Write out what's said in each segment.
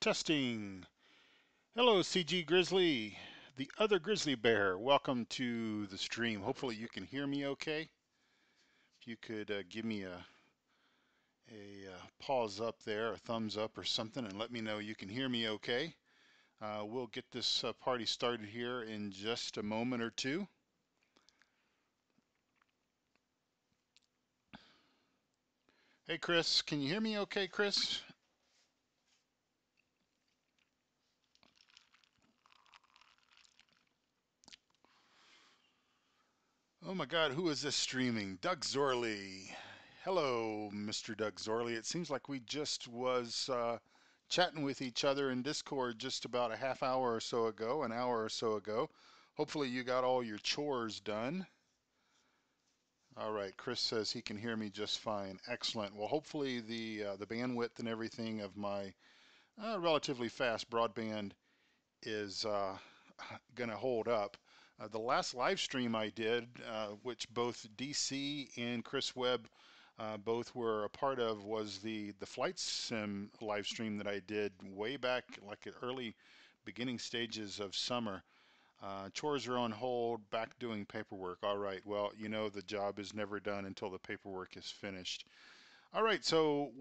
Testing. Hello, CG Grizzly, the other grizzly bear. Welcome to the stream. Hopefully you can hear me okay. If you could give me a pause up there, a thumbs up or something, and let me know you can hear me okay. We'll get this party started here in just a moment or two. Hey, Chris, can you hear me okay, Chris? Oh my God, who is this streaming? Doug Zorley. Hello, Mr. Doug Zorley. It seems like we just was chatting with each other in Discord just about a half hour or so ago, an hour or so ago. Hopefully you got all your chores done. All right, Chris says he can hear me just fine. Excellent. Well, hopefully the bandwidth and everything of my relatively fast broadband is going to hold up. The last live stream I did, which both DC and Chris Webb both were a part of, was the flight sim live stream that I did way back, like at early beginning stages of summer. Chores are on hold, back doing paperwork. All right, well, you know the job is never done until the paperwork is finished. All right, so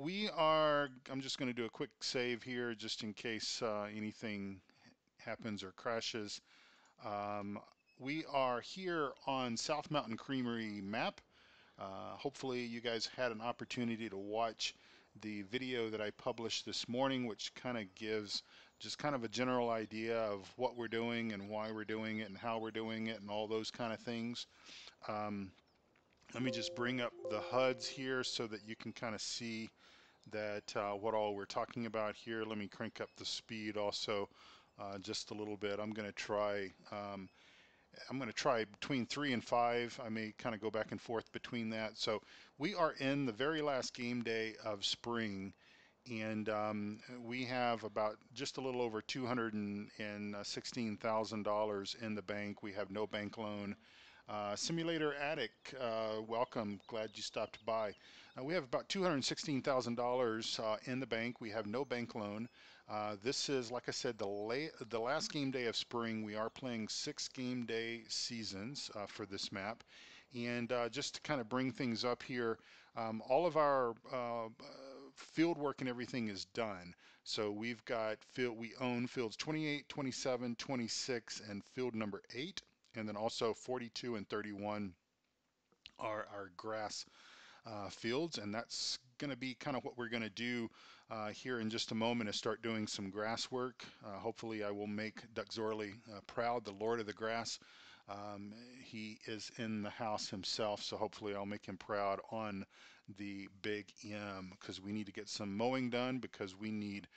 I'm just going to do a quick save here just in case anything happens or crashes. Um, we are here on South Mountain Creamery map. Hopefully you guys had an opportunity to watch the video that I published this morning, which kind of gives just kind of a general idea of what we're doing and why we're doing it and how we're doing it and all those kind of things. Um, Let me just bring up the HUDs here so that you can kind of see that what all we're talking about here. Let me crank up the speed also just a little bit. I'm going to try between 3 and 5. I may kind of go back and forth between that. So we are in the very last game day of spring, and we have about just a little over $216,000 in the bank. We have no bank loan. Simulator Attic, welcome. Glad you stopped by. We have about $216,000 in the bank. We have no bank loan. This is, like I said, the last game day of spring. We are playing 6 game day seasons for this map. And just to kind of bring things up here, all of our field work and everything is done. So we own fields 28, 27, 26, and field number 8. And then also 42 and 31 are our grass fields, and that's going to be kind of what we're going to do here in just a moment, is start doing some grass work. Hopefully I will make Duck Zorley proud, the Lord of the Grass. He is in the house himself, so hopefully I'll make him proud on the big M, because we need to get some mowing done, because we need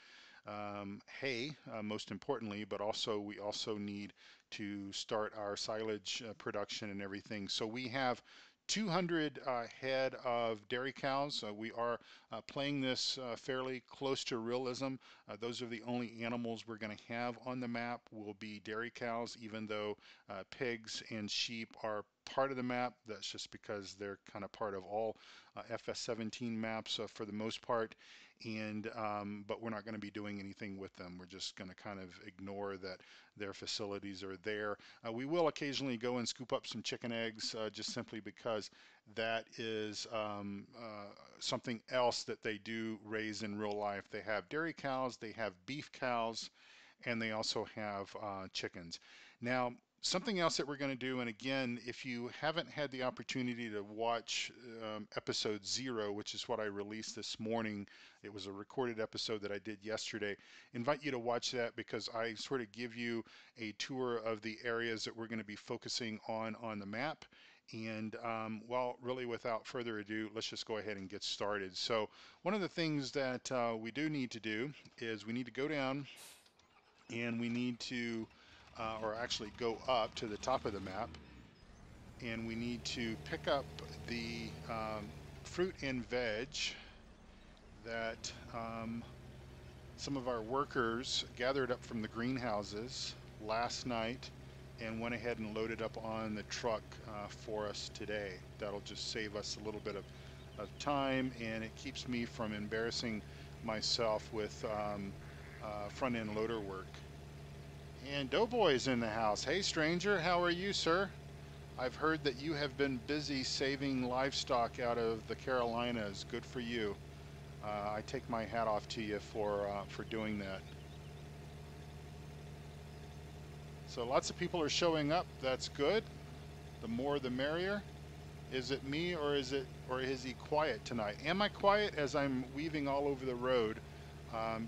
hay, most importantly, but also we also need to start our silage production and everything. So we have 200 head of dairy cows. We are playing this fairly close to realism. Those are the only animals we're going to have on the map will be dairy cows, even though pigs and sheep are part of the map. That's just because they're kind of part of all FS17 maps for the most part. And but we're not going to be doing anything with them. We're just going to kind of ignore that their facilities are there. We will occasionally go and scoop up some chicken eggs just simply because that is something else that they do raise in real life. They have dairy cows, they have beef cows, and they also have chickens. Now, something else that we're going to do, and again, if you haven't had the opportunity to watch episode 0, which is what I released this morning, it was a recorded episode that I did yesterday, invite you to watch that, because I sort of give you a tour of the areas that we're going to be focusing on the map. And well, really without further ado, let's just go ahead and get started. So one of the things that we do need to do is we need to go down, and we need to or actually go up to the top of the map, and we need to pick up the fruit and veg that some of our workers gathered up from the greenhouses last night and went ahead and loaded up on the truck for us today. That'll just save us a little bit of time, and it keeps me from embarrassing myself with front end loader work. And Doughboy's in the house. Hey stranger, how are you, sir? I've heard that you have been busy saving livestock out of the Carolinas. Good for you. I take my hat off to you for doing that. So lots of people are showing up. That's good. The more the merrier. Is it me or is he quiet tonight? Am I quiet as I'm weaving all over the road?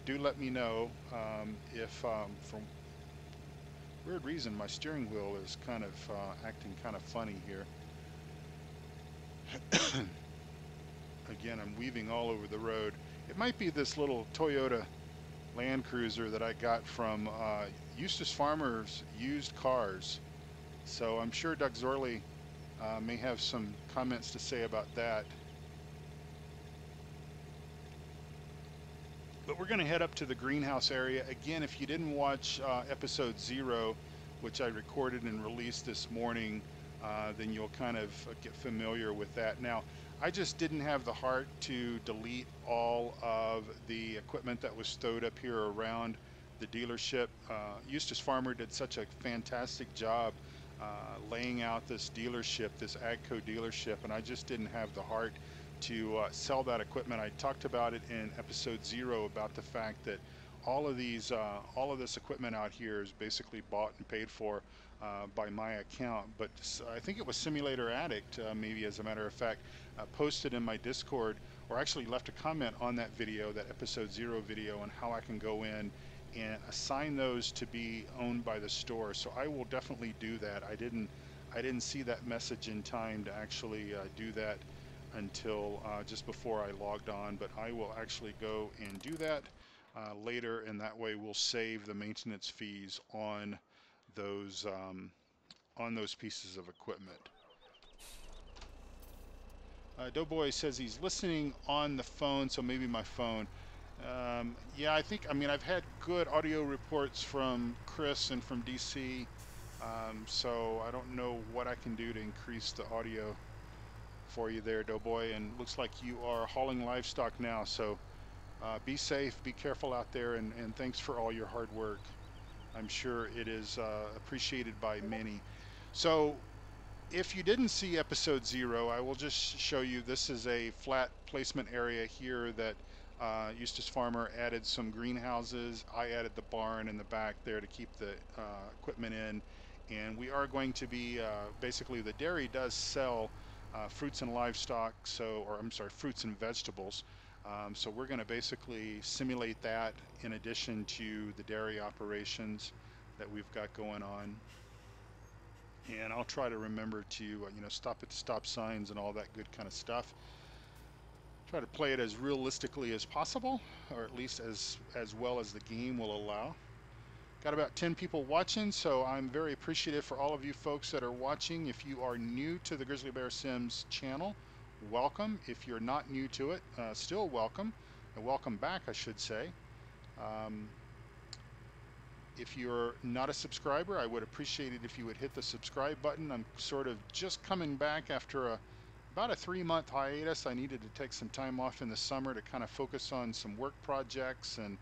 Do let me know if for weird reason my steering wheel is kind of acting kind of funny here. Again, I'm weaving all over the road. It might be this little Toyota Land Cruiser that I got from Eustace Pharmer's used cars. So I'm sure Doug Zorley may have some comments to say about that. But we're going to head up to the greenhouse area. Again, if you didn't watch episode 0, which I recorded and released this morning, then you'll kind of get familiar with that. Now, I just didn't have the heart to delete all of the equipment that was stowed up here around the dealership. Eustace Pharmer did such a fantastic job laying out this dealership, this AGCO dealership, and I just didn't have the heart to sell that equipment. I talked about it in episode 0 about the fact that all of this equipment out here is basically bought and paid for by my account. But I think it was Simulator Addict, maybe as a matter of fact, posted in my Discord, or actually left a comment on that video, that episode 0 video, on how I can go in and assign those to be owned by the store. So I will definitely do that. I didn't see that message in time to actually do that until just before I logged on, but I will actually go and do that later, and that way we'll save the maintenance fees on those pieces of equipment. Doughboy says he's listening on the phone, so maybe my phone. Yeah, I mean, I've had good audio reports from Chris and from DC, so I don't know what I can do to increase the audio for you there, Doughboy. And looks like you are hauling livestock now, so be safe, be careful out there, and thanks for all your hard work. I'm sure it is appreciated by many. So if you didn't see episode 0, I will just show you. This is a flat placement area here that Eustace Pharmer added some greenhouses. I added the barn in the back there to keep the equipment in, and we are going to be basically, the dairy does sell fruits and livestock, fruits and vegetables. So we're going to basically simulate that in addition to the dairy operations that we've got going on. And I'll try to remember to stop at the stop signs and all that good kind of stuff. Try to play it as realistically as possible, or at least as well as the game will allow. Got about 10 people watching, so I'm very appreciative for all of you folks that are watching. If you are new to the Grizzly Bear Sims channel, welcome. If you're not new to it, still welcome, and welcome back, I should say. If you're not a subscriber, I would appreciate it if you would hit the subscribe button. I'm sort of just coming back after about a 3-month hiatus. I needed to take some time off in the summer to kind of focus on some work projects, and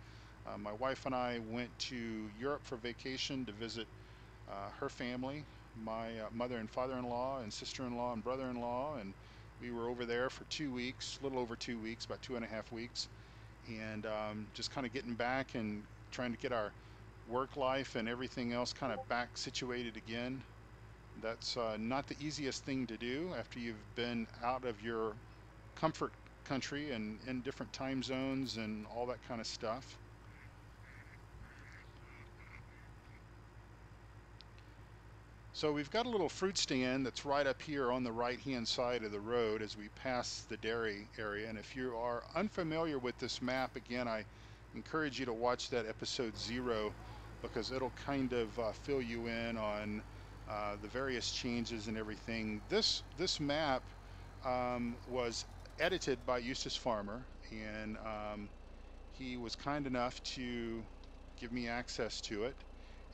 my wife and I went to Europe for vacation to visit her family, my mother and father-in-law and sister-in-law and brother-in-law, and we were over there for 2 weeks, a little over 2 weeks, about 2.5 weeks, and just kind of getting back and trying to get our work life and everything else kind of back situated again. That's not the easiest thing to do after you've been out of your comfort country and in different time zones and all that kind of stuff. So we've got a little fruit stand that's right up here on the right hand side of the road as we pass the dairy area. And if you are unfamiliar with this map, again, I encourage you to watch that episode 0, because it'll kind of fill you in on the various changes and everything. This map was edited by Eustace Pharmer, and he was kind enough to give me access to it.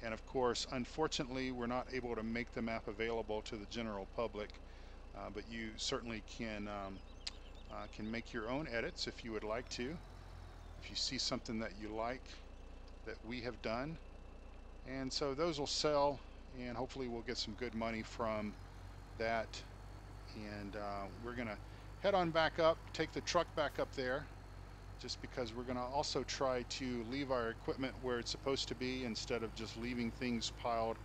And of course, unfortunately, we're not able to make the map available to the general public, but you certainly can make your own edits if you would like to. If you see something that you like, that we have done. And so those will sell, and hopefully we'll get some good money from that. And we're gonna head on back up, take the truck back up there, just because we're gonna also try to leave our equipment where it's supposed to be instead of just leaving things piled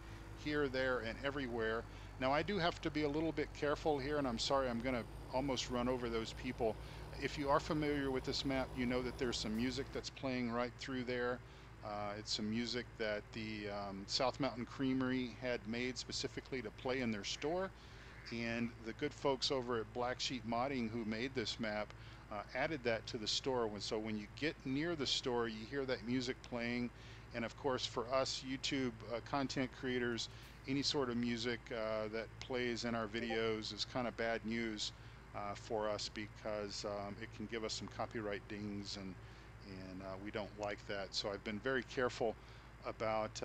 here, there, and everywhere. Now I do have to be a little bit careful here, and I'm sorry, I'm gonna almost run over those people. If you are familiar with this map, you know that there's some music that's playing right through there. It's some music that the South Mountain Creamery had made specifically to play in their store, and the good folks over at Black Sheep Modding who made this map added that to the store. So when you get near the store, you hear that music playing. And of course, for us YouTube content creators, any sort of music that plays in our videos is kind of bad news for us, because it can give us some copyright dings, and we don't like that. So I've been very careful about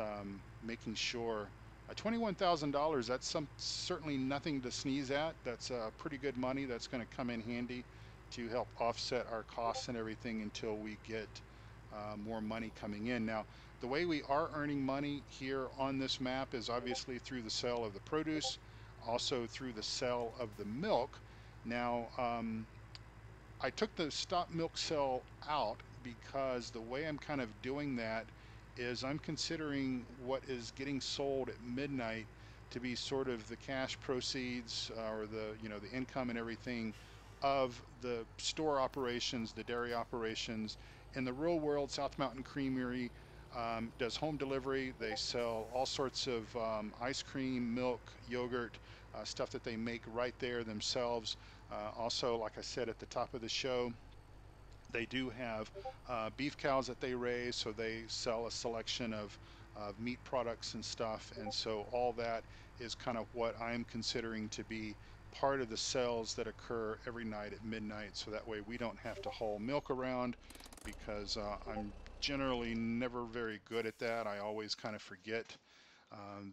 making sure $21,000, that's certainly nothing to sneeze at. That's pretty good money that's going to come in handy to help offset our costs and everything until we get more money coming in. Now, the way we are earning money here on this map is obviously through the sale of the produce, also through the sale of the milk. Now, I took the stop milk sale out because the way I'm kind of doing that is I'm considering what is getting sold at midnight to be sort of the cash proceeds, or the the income and everything of the store operations, the dairy operations. In the real world, South Mountain Creamery does home delivery. They sell all sorts of ice cream, milk, yogurt, stuff that they make right there themselves. Also, like I said at the top of the show, they do have beef cows that they raise, so they sell a selection of meat products and stuff. And so all that is kind of what I'm considering to be part of the sales that occur every night at midnight, so that way we don't have to haul milk around, because I'm generally never very good at that. I always kind of forget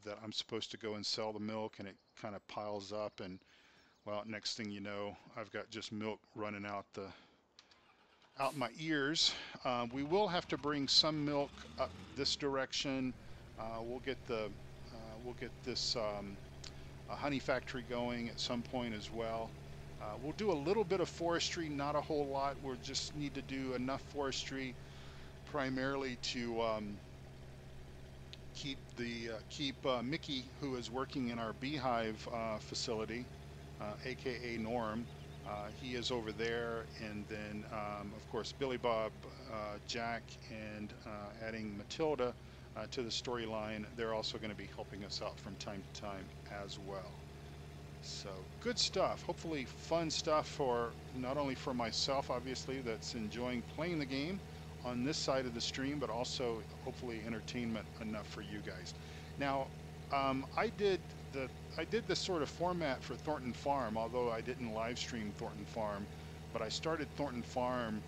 that I'm supposed to go and sell the milk, and it kind of piles up, and well, next thing you know, I've got just milk running out my ears. We will have to bring some milk up this direction. We'll get this a honey factory going at some point as well. We'll do a little bit of forestry, not a whole lot. We'll just need to do enough forestry primarily to keep Mickey, who is working in our beehive facility, aka Norm. He is over there, and then of course Billy Bob, Jack, and adding Matilda to the storyline. They're also going to be helping us out from time to time as well. So good stuff. Hopefully fun stuff for not only for myself, obviously, that's enjoying playing the game on this side of the stream, but also hopefully entertainment enough for you guys. Now, I did this sort of format for Thornton Farm, although I didn't live stream Thornton Farm, but I started Thornton Farm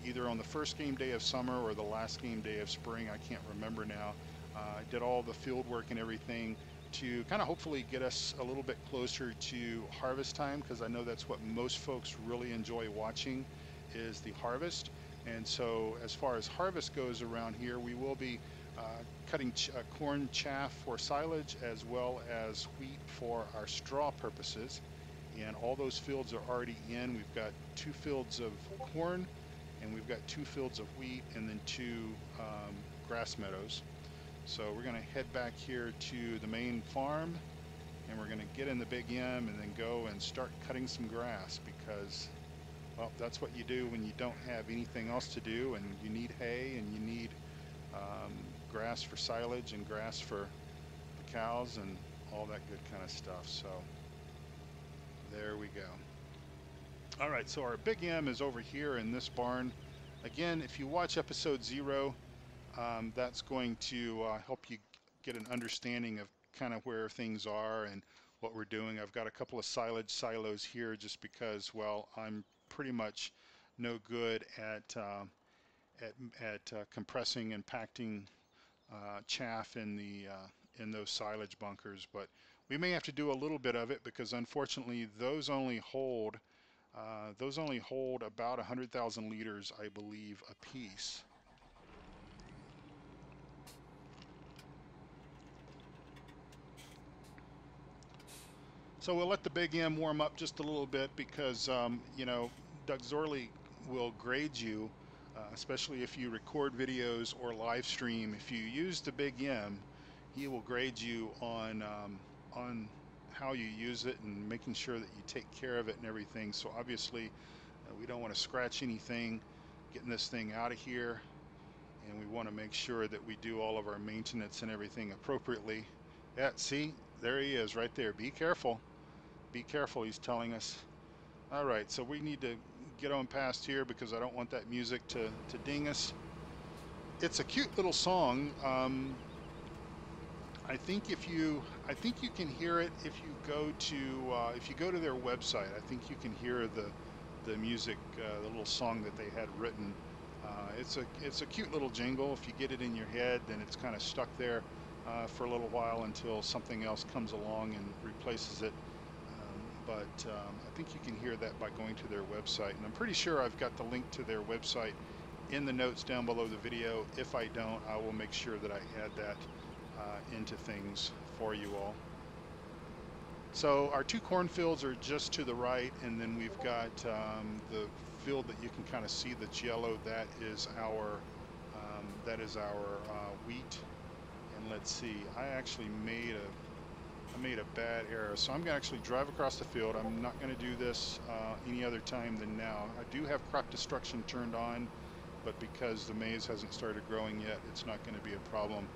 either on the first game day of summer or the last game day of spring. I can't remember now. I did all the field work and everything to kind of hopefully get us a little bit closer to harvest time, because I know that's what most folks really enjoy watching, is the harvest. And so as far as harvest goes around here, we will be cutting corn chaff for silage, as well as wheat for our straw purposes. And all those fields are already in. We've got 2 fields of corn, and we've got 2 fields of wheat, and then 2 grass meadows. So we're going to head back here to the main farm, and we're going to get in the Big M and then go and start cutting some grass, because, well, that's what you do when you don't have anything else to do, and you need hay, and you need grass for silage and grass for the cows and all that good kind of stuff. So there we go. All right, so our Big M is over here in this barn. Again, if you watch episode 0, that's going to help you get an understanding of kind of where things are and what we're doing. I've got a couple of silage silos here just because, well, I'm pretty much no good at compressing and packing chaff in those silage bunkers, but we may have to do a little bit of it, because unfortunately those only hold about 100,000 liters, I believe, a piece. So we'll let the big M warm up just a little bit because, you know, Doug Zorley will grade you, especially if you record videos or live stream. If you use the big M, he will grade you on how you use it and making sure that you take care of it and everything. So obviously, we don't want to scratch anything, getting this thing out of here, and we want to make sure that we do all of our maintenance and everything appropriately. Yeah, see, there he is right there. Be careful. Be careful, he's telling us. All right, so we need to get on past here because I don't want that music to ding us. It's a cute little song. I think you can hear it if you go to their website. I think you can hear the music, the little song that they had written. It's a cute little jingle. If you get it in your head, then it's kind of stuck there for a little while until something else comes along and replaces it. But I think you can hear that by going to their website, and I'm pretty sure I've got the link to their website in the notes down below the video. If I don't, I will make sure that I add that into things for you all. So our two cornfields are just to the right, and then we've got the field that you can kind of see that's yellow. That is our wheat. And let's see, I actually made a bad error, so I'm going to actually drive across the field. I'm not going to do this any other time than now. I do have crop destruction turned on, but because the maize hasn't started growing yet, it's not going to be a problem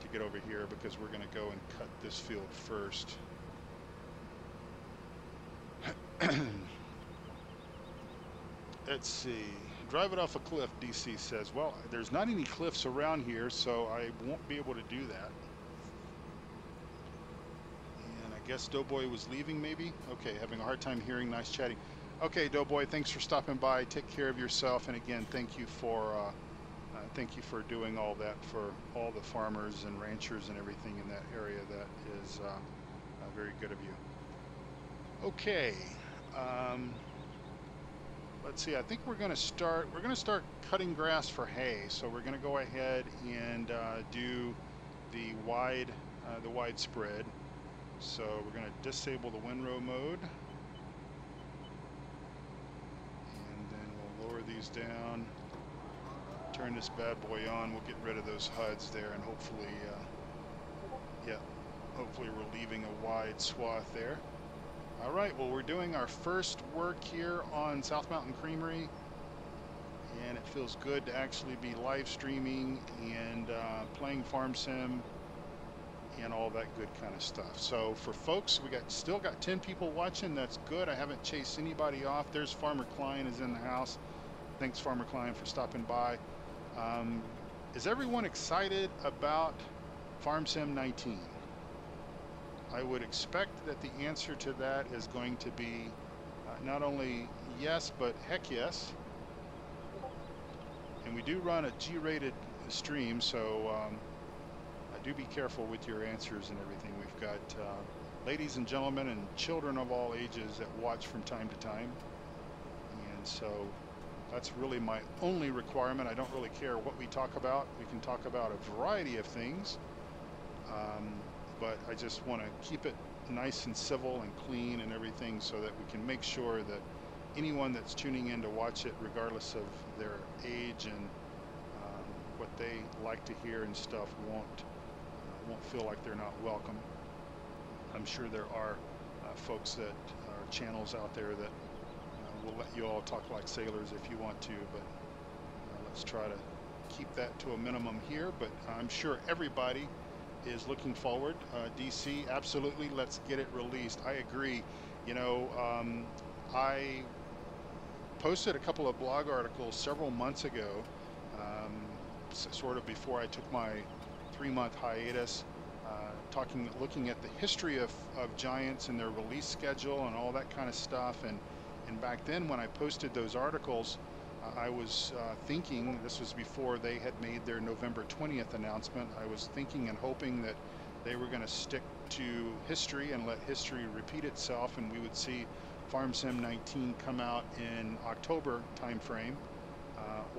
to get over here because we're going to go and cut this field first. Let's see, drive it off a cliff, DC says. Well, there's not any cliffs around here, so I won't be able to do that. Guess Doughboy was leaving, maybe. Okay, having a hard time hearing. Nice chatting. Okay, Doughboy, thanks for stopping by. Take care of yourself, and again, thank you for doing all that for all the farmers and ranchers and everything in that area. That is very good of you. Okay, let's see. I think we're going to start cutting grass for hay. So we're going to go ahead and do the wide spread. So we're going to disable the windrow mode, and then we'll lower these down, turn this bad boy on. We'll get rid of those HUDs there, and hopefully we're leaving a wide swath there. All right, well, we're doing our first work here on South Mountain Creamery, and it feels good to actually be live streaming and playing Farm Sim and all that good kind of stuff. So for folks, we still got 10 people watching. That's good. I haven't chased anybody off. There's Farmer Klein is in the house. Thanks, Farmer Klein, for stopping by. Is everyone excited about Farm Sim 19? I would expect that the answer to that is going to be not only yes, but heck yes. And we do run a G-rated stream, so do be careful with your answers and everything. We've got ladies and gentlemen and children of all ages that watch from time to time, and so that's really my only requirement. I don't really care what we talk about. We can talk about a variety of things, but I just want to keep it nice and civil and clean and everything so that we can make sure that anyone that's tuning in to watch it, regardless of their age and what they like to hear and stuff, won't feel like they're not welcome. I'm sure there are folks that are channels out there that will let you all talk like sailors if you want to, but let's try to keep that to a minimum here. But I'm sure everybody is looking forward. DC, absolutely, let's get it released. I agree. You know, I posted a couple of blog articles several months ago, sort of before I took my 3-month hiatus, looking at the history of Giants and their release schedule and all that kind of stuff. And back then when I posted those articles, I was thinking, this was before they had made their November 20th announcement, I was thinking and hoping that they were going to stick to history and let history repeat itself, and we would see Farm Sim 19 come out in October timeframe,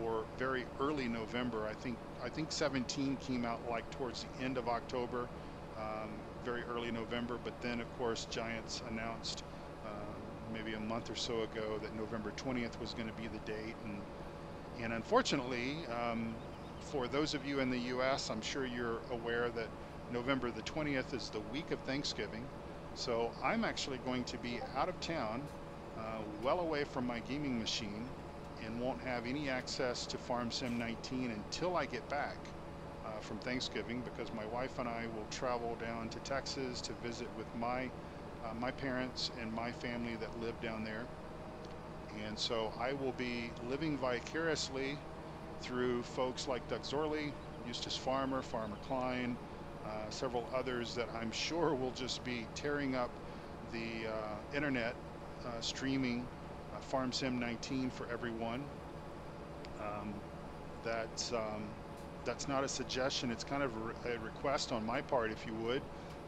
or very early November. I think 17 came out like towards the end of October. very early November, but then of course Giants announced maybe a month or so ago that November 20th was going to be the date, and unfortunately, for those of you in the US, I'm sure you're aware that November the 20th is the week of Thanksgiving. So I'm actually going to be out of town, well away from my gaming machine, and won't have any access to Farm Sim 19 until I get back from Thanksgiving, because my wife and I will travel down to Texas to visit with my parents and my family that live down there. And so I will be living vicariously through folks like Doug Zorley, Eustace Pharmer, Farmer Klein, several others that I'm sure will just be tearing up the internet, streaming Farm Sim 19 for everyone. That's not a suggestion, it's kind of a request on my part, if you would.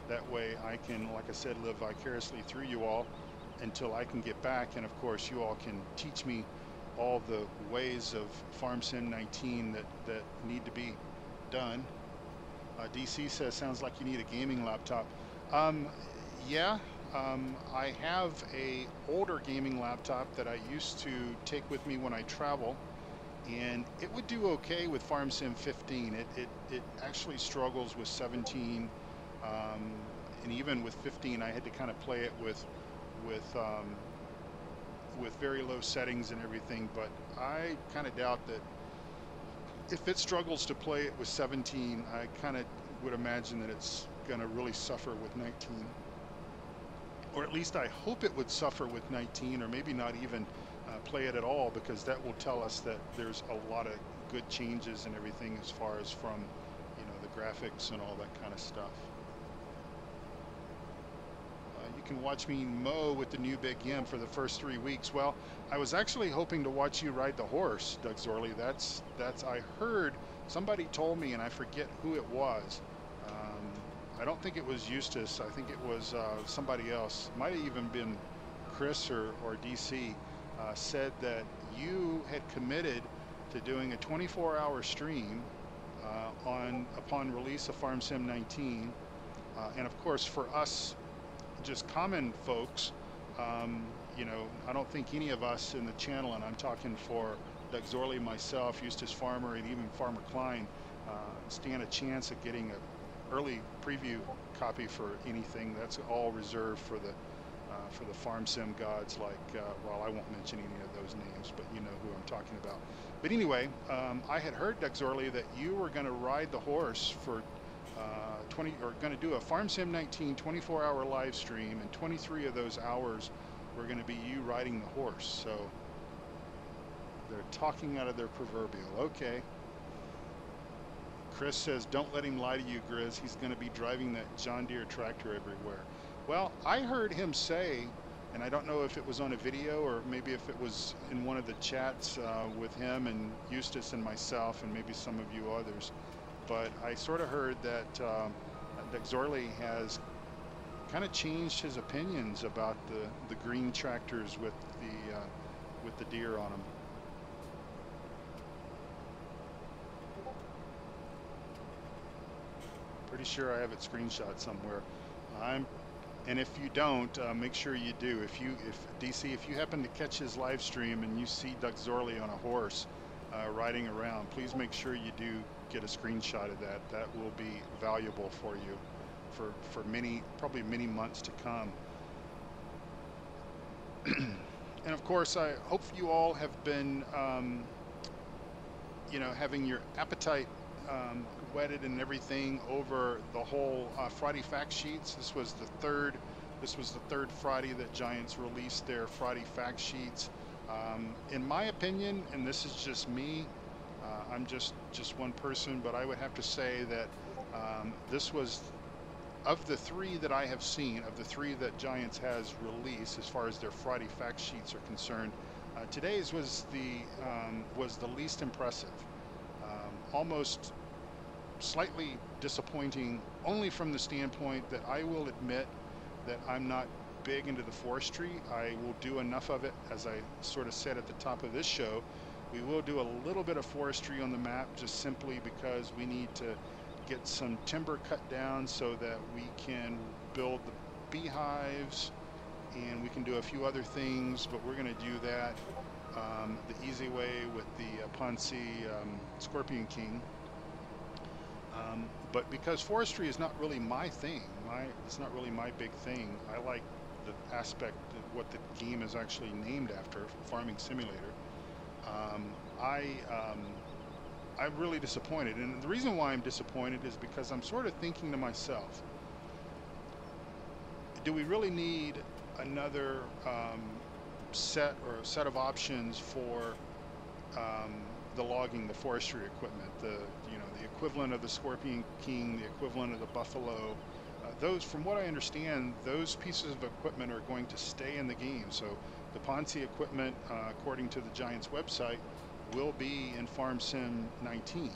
That way I can, like I said, live vicariously through you all until I can get back, and of course you all can teach me all the ways of Farm Sim 19 that need to be done. DC says, sounds like you need a gaming laptop. Yeah, I have a older gaming laptop that I used to take with me when I travel, and it would do okay with Farm Sim 15. It actually struggles with 17, and even with 15 I had to kind of play it with very low settings and everything, but I kind of doubt that if it struggles to play it with 17, I kind of would imagine that it's going to really suffer with 19. Or at least I hope it would suffer with 19, or maybe not even play it at all, because that will tell us that there's a lot of good changes and everything as far as from, you know, the graphics and all that kind of stuff. You can watch me mow with the new Big Yim for the first 3 weeks. Well, I was actually hoping to watch you ride the horse, Doug Zorley. That's I heard, somebody told me, and I forget who it was. I don't think it was Eustace. I think it was somebody else. Might have even been Chris or DC. Said that you had committed to doing a 24-hour stream upon release of Farm Sim 19, and of course for us just common folks, you know, I don't think any of us in the channel, and I'm talking for Doug Zorley, myself, Eustace Pharmer, and even Farmer Klein, stand a chance at getting an early preview copy for anything. That's all reserved for the Farm Sim gods, like, well, I won't mention any of those names, but you know who I'm talking about. But anyway, I had heard, Doug Zorley, that you were going to ride the horse for going to do a Farm Sim 19 24-hour live stream, and 23 of those hours were going to be you riding the horse. So they're talking out of their proverbial. Okay. Chris says, don't let him lie to you, Grizz. He's going to be driving that John Deere tractor everywhere. Well, I heard him say, and I don't know if it was on a video or maybe if it was in one of the chats with him and Eustace and myself and maybe some of you others, but I sort of heard that Doug Zorley has kind of changed his opinions about the green tractors with the deer on them. Pretty sure I have it screenshot somewhere. And if you don't, make sure you do. If DC, if you happen to catch his live stream and you see Doug Zorley on a horse riding around, please make sure you do get a screenshot of that. That will be valuable for you for probably many months to come. And of course, I hope you all have been, you know, having your appetite whetted and everything over the whole Friday fact sheets. This was the third Friday that Giants released their Friday fact sheets. In my opinion, and this is just me, I'm just one person, but I would have to say that this was, of the three that I have seen, of the three that Giants has released as far as their Friday fact sheets are concerned, today's was the least impressive. Almost slightly disappointing, only from the standpoint that I will admit that I'm not big into the forestry. I will do enough of it, as I sort of said at the top of this show. We will do a little bit of forestry on the map, just simply because we need to get some timber cut down so that we can build the beehives, and we can do a few other things, but we're going to do that the easy way with the Ponzi Scorpion King. But because forestry is not really my thing, it's not really my big thing. I like the aspect of what the game is actually named after, Farming Simulator. I'm really disappointed, and the reason why I'm disappointed is because I'm sort of thinking to myself, do we really need another set of options for the logging, the forestry equipment, the equivalent of the Scorpion King, the equivalent of the Buffalo? Those, from what I understand, those pieces of equipment are going to stay in the game. So the Ponzi equipment, according to the Giants website, will be in Farm Sim 19.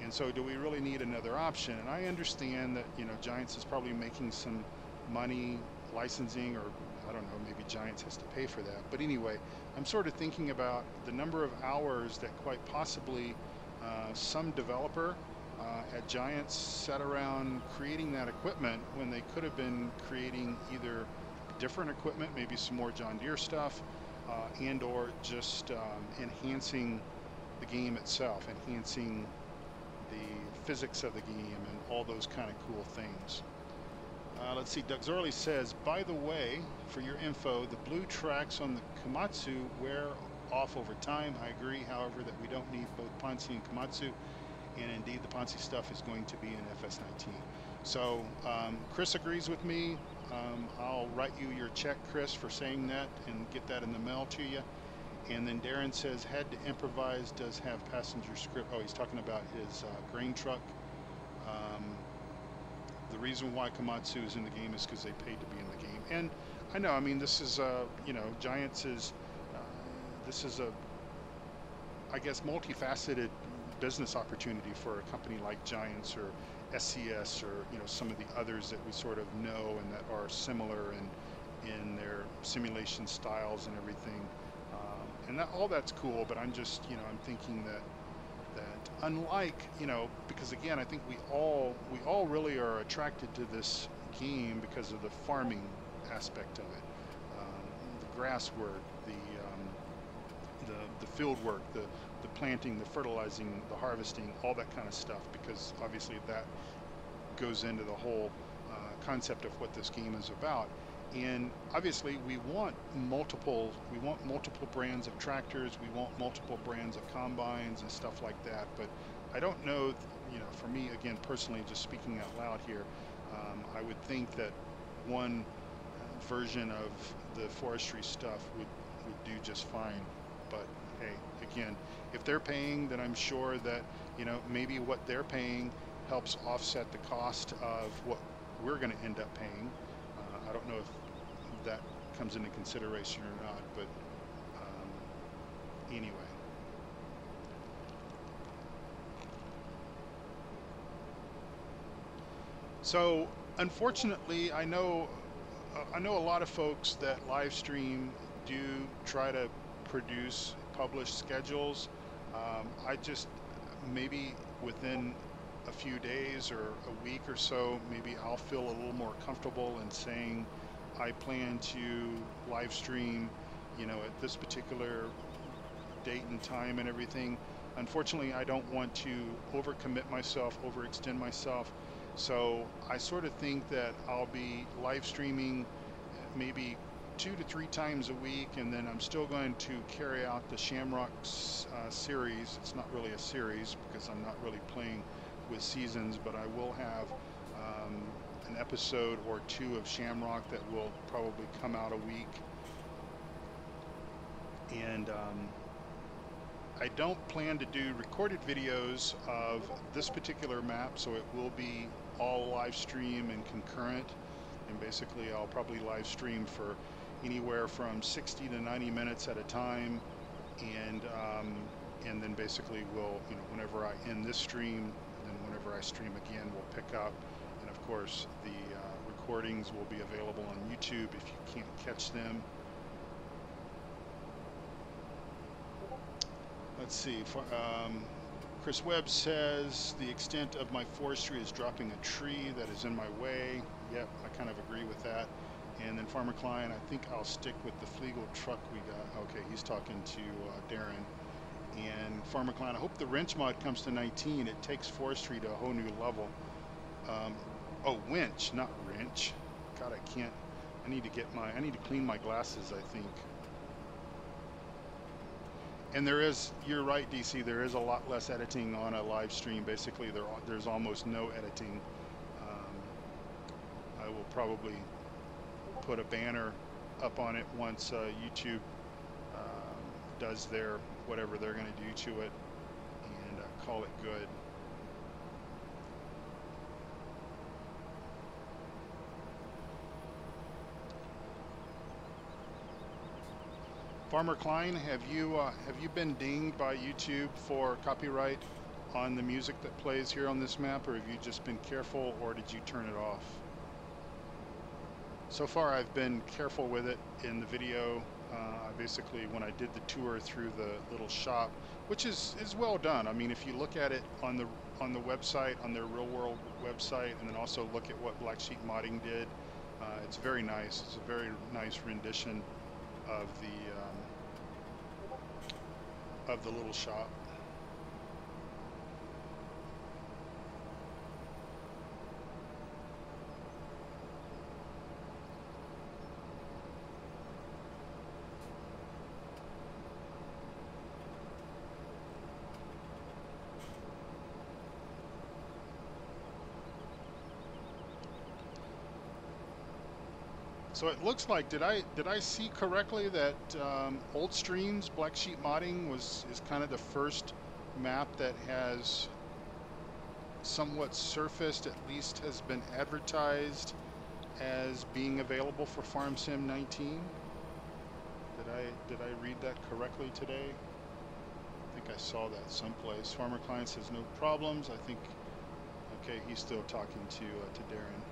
And so do we really need another option? And I understand that, Giants is probably making some money licensing, or I don't know, maybe Giants has to pay for that. But anyway, I'm sort of thinking about the number of hours that quite possibly some developer at Giants sat around creating that equipment when they could have been creating either different equipment, maybe some more John Deere stuff, and or just enhancing the game itself, enhancing the physics of the game and all those kind of cool things. Let's see, Doug Zorley says, by the way, for your info, the blue tracks on the Komatsu wear off over time. I agree, however, that we don't need both Ponzi and Komatsu, and indeed the Ponzi stuff is going to be in FS19. So Chris agrees with me. I'll write you your check, Chris, for saying that and get that in the mail to you. And then Darren says, had to improvise, does have passenger script. Oh, he's talking about his grain truck. The reason why Komatsu is in the game is because they paid to be in the game. And I know, I mean, this is, Giants is, this is a, I guess, multifaceted business opportunity for a company like Giants or SCS or, some of the others that we sort of know and that are similar in their simulation styles and everything. And that, all that's cool, but I'm just, I'm thinking that unlike, because again, I think we all really are attracted to this game because of the farming aspect of it, the grass work, the field work, the planting, the fertilizing, the harvesting, all that kind of stuff, because obviously that goes into the whole concept of what this game is about. And obviously we want multiple brands of tractors, we want multiple brands of combines and stuff like that, but I don't know, for me, again, personally, just speaking out loud here, I would think that one version of the forestry stuff would do just fine. But hey, again, if they're paying, then I'm sure that, maybe what they're paying helps offset the cost of what we're going to end up paying. I don't know if that comes into consideration or not, but anyway. So unfortunately, I know a lot of folks that live stream do try to publish schedules. I just, maybe within a few days or a week or so, maybe I'll feel a little more comfortable in saying I plan to live stream, at this particular date and time and everything. Unfortunately, I don't want to overcommit myself, overextend myself. So I sort of think that I'll be live streaming maybe 2 to 3 times a week, and then I'm still going to carry out the Shamrock series. It's not really a series because I'm not really playing with seasons, but I will have an episode or 2 of Shamrock that will probably come out a week. And I don't plan to do recorded videos of this particular map, so it will be all live stream and concurrent, and basically I'll probably live stream for anywhere from 60 to 90 minutes at a time, and then basically we'll, whenever I end this stream, then whenever I stream again, we'll pick up. And of course the recordings will be available on YouTube if you can't catch them. Let's see, Chris Webb says the extent of my forestry is dropping a tree that is in my way. Yep, I kind of agree with that. And then Farmer Klein, I think I'll stick with the Flegel truck we got. Okay, he's talking to Darren. And Farmer Klein, I hope the wrench mod comes to 19. It takes forestry to a whole new level. Oh, winch, not wrench. God, I can't. I need to clean my glasses, I think. And there is, you're right, DC, there is a lot less editing on a live stream. Basically, there's almost no editing. I will probably put a banner up on it once YouTube does their whatever they're going to do to it, and call it good. Farmer Klein, have you been dinged by YouTube for copyright on the music that plays here on this map, or have you just been careful, or did you turn it off? So far I've been careful with it in the video. Basically when I did the tour through the little shop, which is well done. I mean, if you look at it on the website, on their real world website, and then also look at what Black Sheep Modding did, it's very nice. It's a very nice rendition of the little shop. So it looks like, did I see correctly that Old Streams Black Sheep Modding is kind of the first map that has somewhat surfaced, at least has been advertised as being available for Farm Sim 19? Did I read that correctly today? I think I saw that someplace. Farmer Client says no problems. I think, okay, he's still talking to Darren.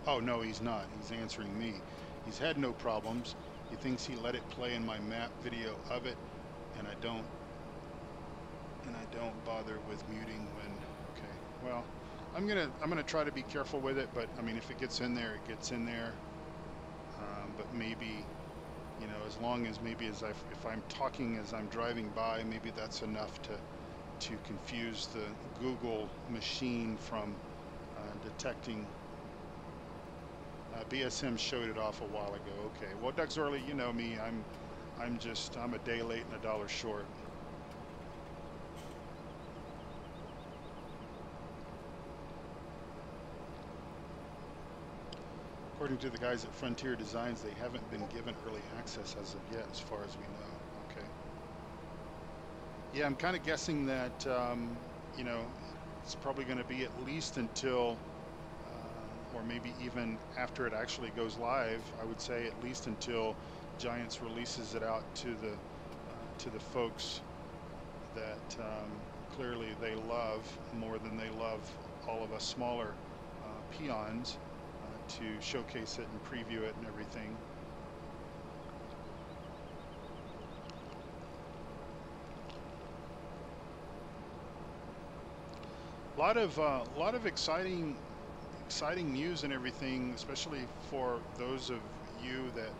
Oh, no, he's not. He's answering me. He's had no problems. He thinks he let it play in my map video of it, and I don't bother with muting when, okay. Well, I'm gonna try to be careful with it, but I mean, if it gets in there, it gets in there. But maybe, you know, as long as maybe if I'm talking as I'm driving by, maybe that's enough to confuse the Google machine from detecting. BSM showed it off a while ago. Okay. Well, Doug Zorley, you know me. I'm a day late and $1 short. According to the guys at Frontier Designs, they haven't been given early access as of yet, as far as we know. Okay. Yeah, I'm kind of guessing that, you know, it's probably going to be at least until, or maybe even after it actually goes live. I would say at least until Giants releases it out to the folks that clearly they love more than they love all of us smaller peons, to showcase it and preview it and everything. A lot of exciting news and everything, especially for those of you that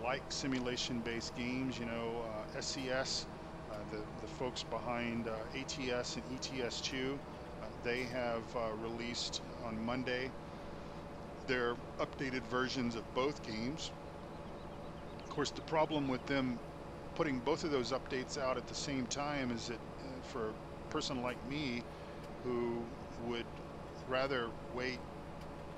like simulation-based games. You know, SCS, the folks behind ATS and ETS2, they have released on Monday their updated versions of both games. Of course, the problem with them putting both of those updates out at the same time is that for a person like me who would rather wait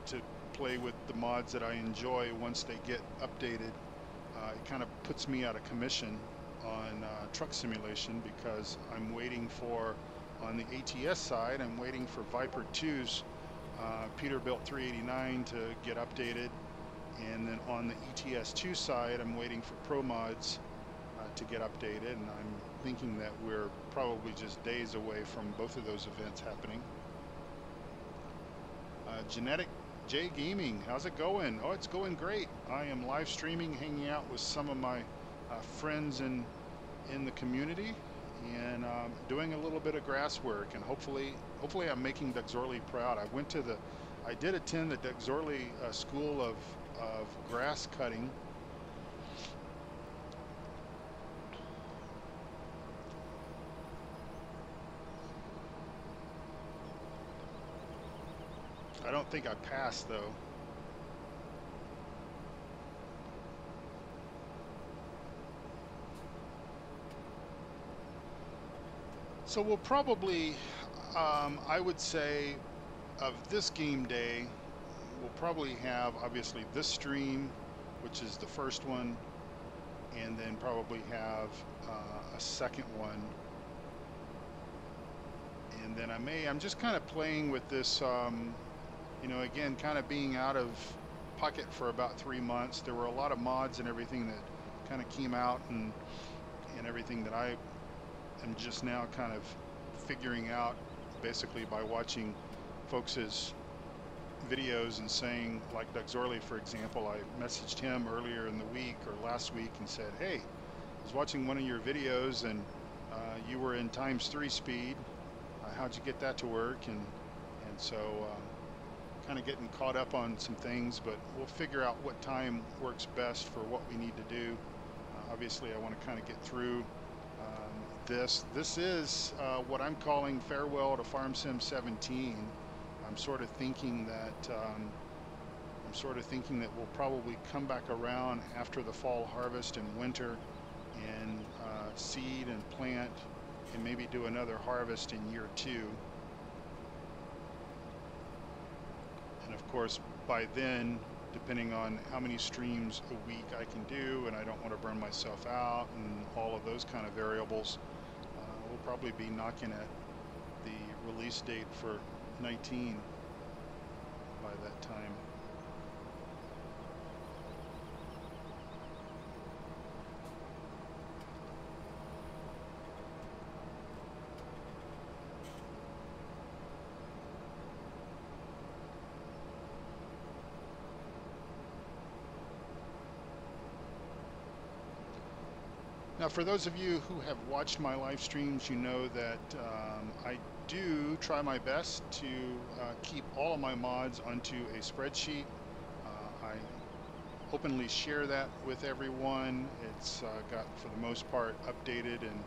to play with the mods that I enjoy once they get updated, it kind of puts me out of commission on truck simulation, because I'm waiting for, on the ATS side, I'm waiting for Viper 2's Peterbilt 389 to get updated, and then on the ETS2 side I'm waiting for Pro Mods to get updated, and I'm thinking that we're probably just days away from both of those events happening. Jay Gaming, how's it going? Oh, it's going great. I am live streaming, hanging out with some of my friends in the community, and doing a little bit of grass work, and hopefully I'm making Doug Zorley proud. I did attend the Doug Zorley School of Grass Cutting. I don't think I passed though. So we'll probably, I would say, of this game day, we'll probably have obviously this stream, which is the first one, and then probably have a second one. And then I'm just kind of playing with this, you know, again, kind of being out of pocket for about 3 months. There were a lot of mods and everything that kind of came out, and everything that I am just now kind of figuring out, basically by watching folks' videos and saying, like Doug Zorley, for example. I messaged him earlier in the week or last week and said, hey, I was watching one of your videos, and you were in ×3 speed. How'd you get that to work? And so kind of getting caught up on some things, but we'll figure out what time works best for what we need to do. Obviously, I want to kind of get through this is what I'm calling farewell to Farm Sim 17. I'm sort of thinking that we'll probably come back around after the fall harvest and winter, and seed and plant, and maybe do another harvest in year 2. And of course, by then, depending on how many streams a week I can do, and I don't want to burn myself out, and all of those kind of variables, we'll probably be knocking at the release date for 19 by that time. Now, for those of you who have watched my live streams, you know that I do try my best to keep all of my mods onto a spreadsheet. I openly share that with everyone. It's got, for the most part, updated and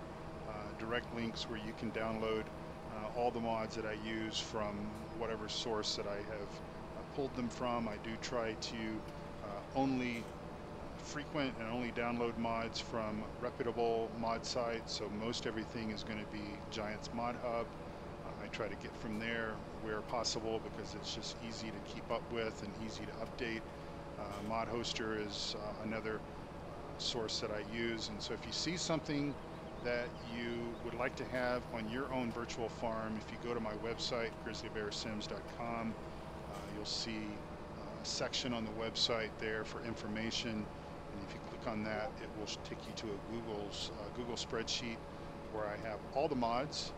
direct links where you can download all the mods that I use from whatever source that I have pulled them from. I do try to only frequent and only download mods from reputable mod sites, so most everything is going to be Giants Mod Hub. I try to get from there where possible because it's just easy to keep up with and easy to update. Mod Hoster is another source that I use, and so if you see something that you would like to have on your own virtual farm, if you go to my website, grizzlybearsims.com, you'll see a section on the website there for information. And if you click on that, it will take you to a Google spreadsheet where I have all the mods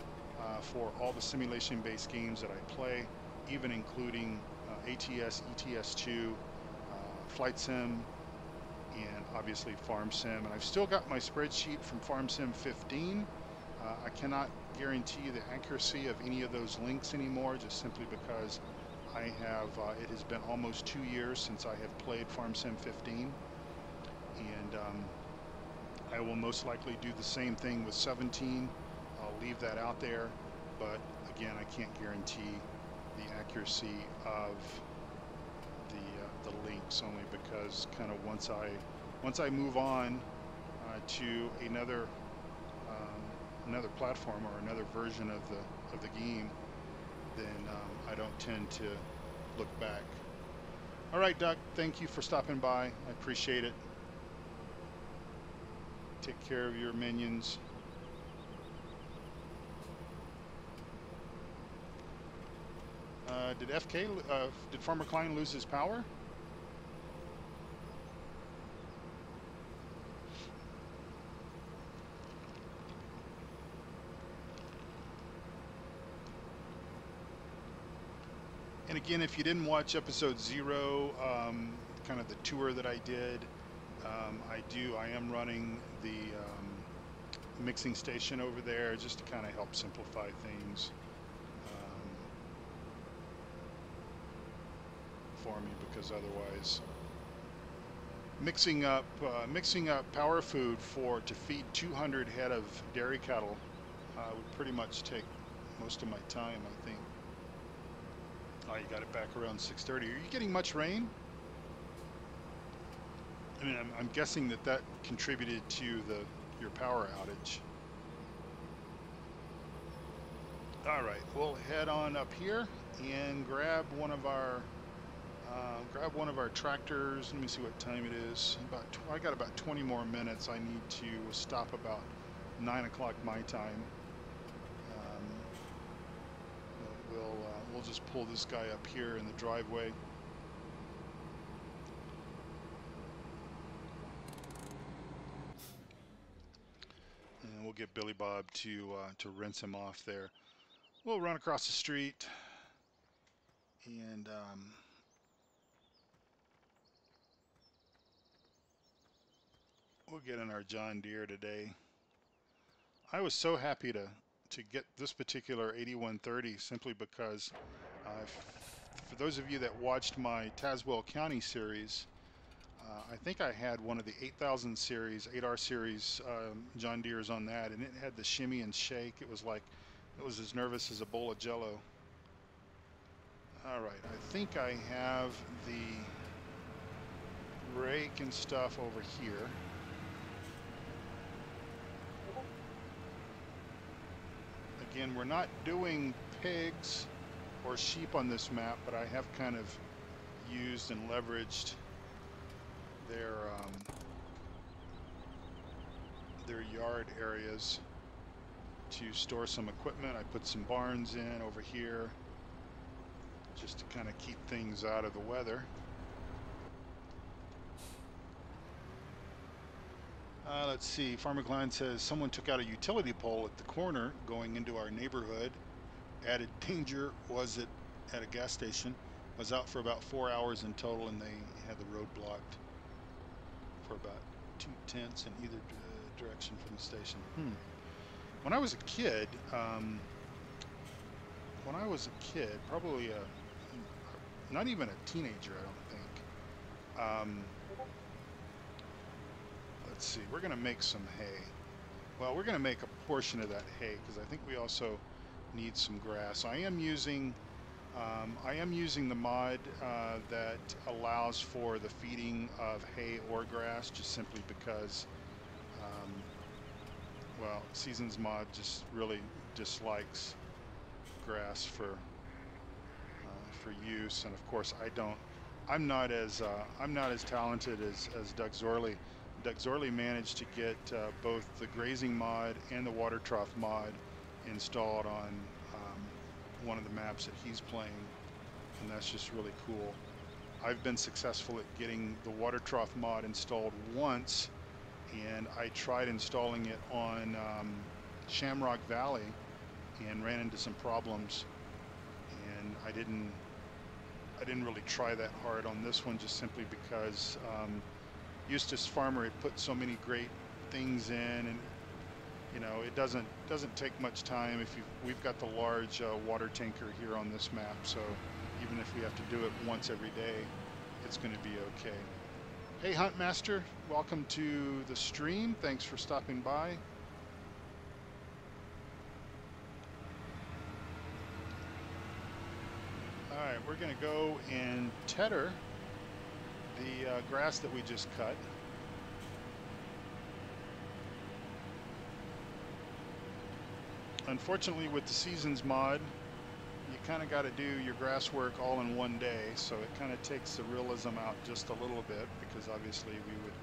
for all the simulation-based games that I play, even including ATS, ETS2, Flight Sim, and obviously Farm Sim. And I've still got my spreadsheet from Farm Sim 15. I cannot guarantee the accuracy of any of those links anymore, just simply because I have, it has been almost 2 years since I have played Farm Sim 15. And I will most likely do the same thing with 17. I'll leave that out there, but again, I can't guarantee the accuracy of the links, only because kind of once I move on to another platform or another version of the game, then I don't tend to look back. All right, Doc, thank you for stopping by. I appreciate it. Take care of your minions. Did Farmer Klein lose his power? And again, if you didn't watch episode 0, kind of the tour that I did, I am running the mixing station over there just to kind of help simplify things for me, because otherwise mixing up power food to feed 200 head of dairy cattle would pretty much take most of my time, I think. Oh, you got it back around 6:30. Are you getting much rain? I mean, I'm guessing that contributed to your power outage. All right, we'll head on up here and grab one of our tractors. Let me see what time it is. I got about 20 more minutes. I need to stop about 9 o'clock my time. We'll just pull this guy up here in the driveway. And we'll get Billy Bob to rinse him off there. We'll run across the street and we'll get in our John Deere today. I was so happy to get this particular 8130 simply because for those of you that watched my Tazewell County series, I think I had one of the 8000 series, 8R series John Deere's on that, and it had the shimmy and shake. It was as nervous as a bowl of jello. All right, I think I have the rake and stuff over here. Again, we're not doing pigs or sheep on this map, but I have kind of used and leveraged their yard areas to store some equipment. I put some barns in over here just to kind of keep things out of the weather. Let's see, Farmer Klein says someone took out a utility pole at the corner going into our neighborhood. Added danger was it at a gas station. Was out for about 4 hours in total, and they had the road blocked for about 2/10 in either direction from the station. When I was a kid, probably not even a teenager, I don't think. Let's see, we're going to make some hay. Well, we're going to make a portion of that hay because I think we also need some grass. I am using the mod that allows for the feeding of hay or grass, just simply because well, Seasons mod just really dislikes grass for use, and of course I'm not as talented as Doug Zorley. Doug Zorley managed to get both the grazing mod and the water trough mod installed on one of the maps that he's playing, and that's just really cool. I've been successful at getting the water trough mod installed once, and I tried installing it on Shamrock Valley and ran into some problems, and I didn't really try that hard on this one, just simply because Eustace Pharmer had put so many great things in, and you know, it doesn't take much time. We've got the large water tanker here on this map, so even if we have to do it once every day, it's going to be okay. Hey Huntmaster, welcome to the stream. Thanks for stopping by. Alright, we're going to go and tether the grass that we just cut. Unfortunately, with the Seasons mod, you kind of got to do your grass work all in one day, so it kind of takes the realism out just a little bit, because obviously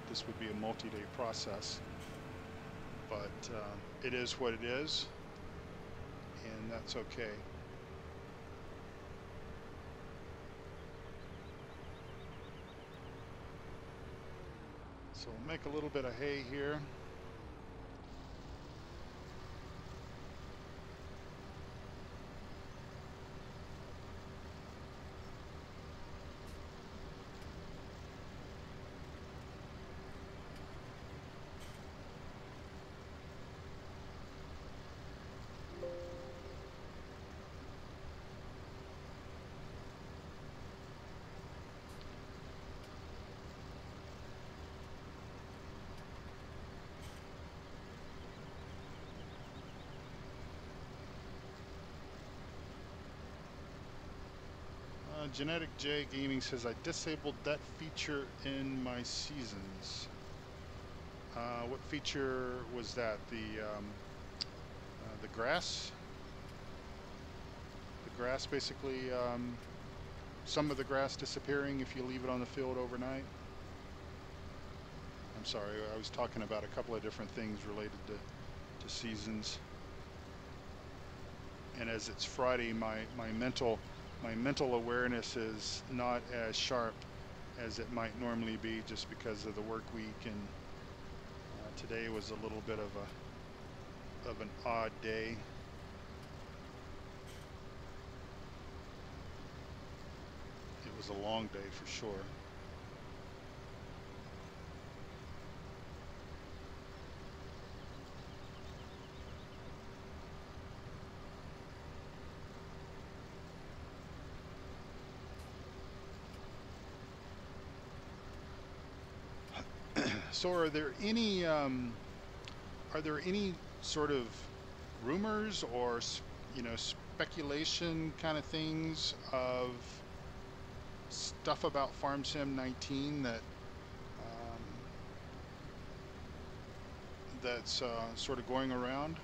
this would be a multi-day process. But it is what it is, and that's okay. So we'll make a little bit of hay here. Genetic J Gaming says I disabled that feature in my seasons. What feature was that? The grass? The grass basically, some of the grass disappearing if you leave it on the field overnight. I'm sorry, I was talking about a couple of different things related to seasons. And as it's Friday, my mental awareness is not as sharp as it might normally be, just because of the work week, and today was a little bit of an odd day. It was a long day for sure. So are there any sort of rumors or speculation kind of things of stuff about FS17 that that's sort of going around?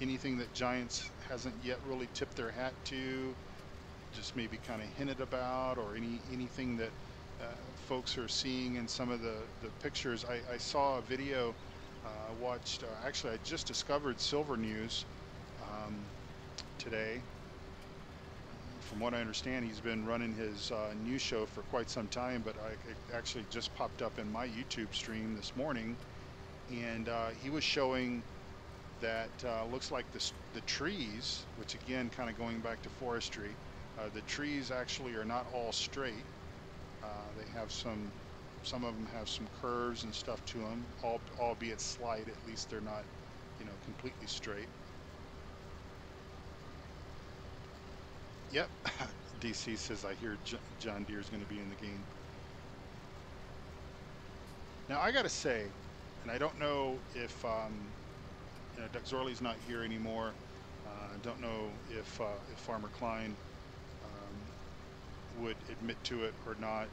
Anything that Giants hasn't yet really tipped their hat to, just maybe kind of hinted about, or anything that folks are seeing in some of the pictures? I saw a video, watched, actually I just discovered Silver News today. From what I understand, he's been running his news show for quite some time, but it actually just popped up in my YouTube stream this morning, and he was showing that looks like the trees, which again, kind of going back to forestry, the trees actually are not all straight. They have some of them have some curves and stuff to them, albeit slight. At least they're not, completely straight. Yep. DC says I hear John Deere is going to be in the game. Now I gotta say, and I don't know if Doug Zorley's not here anymore. I don't know if Farmer Klein would admit to it or not.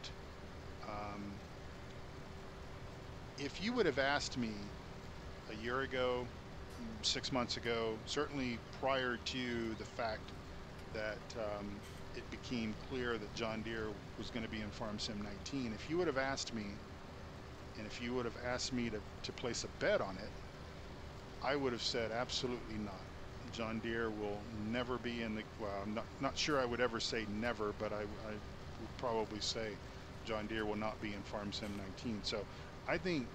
If you would have asked me a year ago, 6 months ago, certainly prior to the fact that it became clear that John Deere was going to be in FS17, if you would have asked me, and if you would have asked me to place a bet on it, I would have said absolutely not. John Deere will never be in the, well, I'm not sure I would ever say never, but I would probably say John Deere will not be in FS17. So I think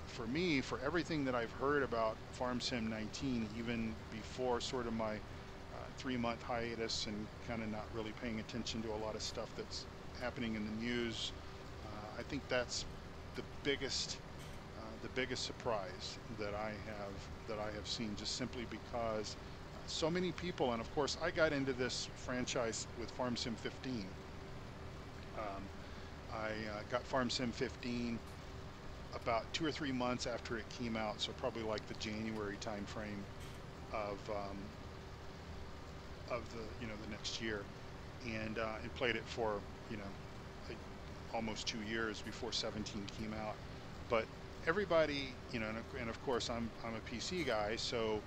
for me, for everything that I've heard about FS17, even before sort of my 3-month hiatus and kind of not really paying attention to a lot of stuff that's happening in the news, I think that's the biggest surprise that I have seen, just simply because so many people, and of course I got into this franchise with FS15. I got FS15 about 2 or 3 months after it came out, so probably like the January time frame of the the next year, and played it for almost 2 years before 17 came out. But everybody, and of course I'm a PC guy, so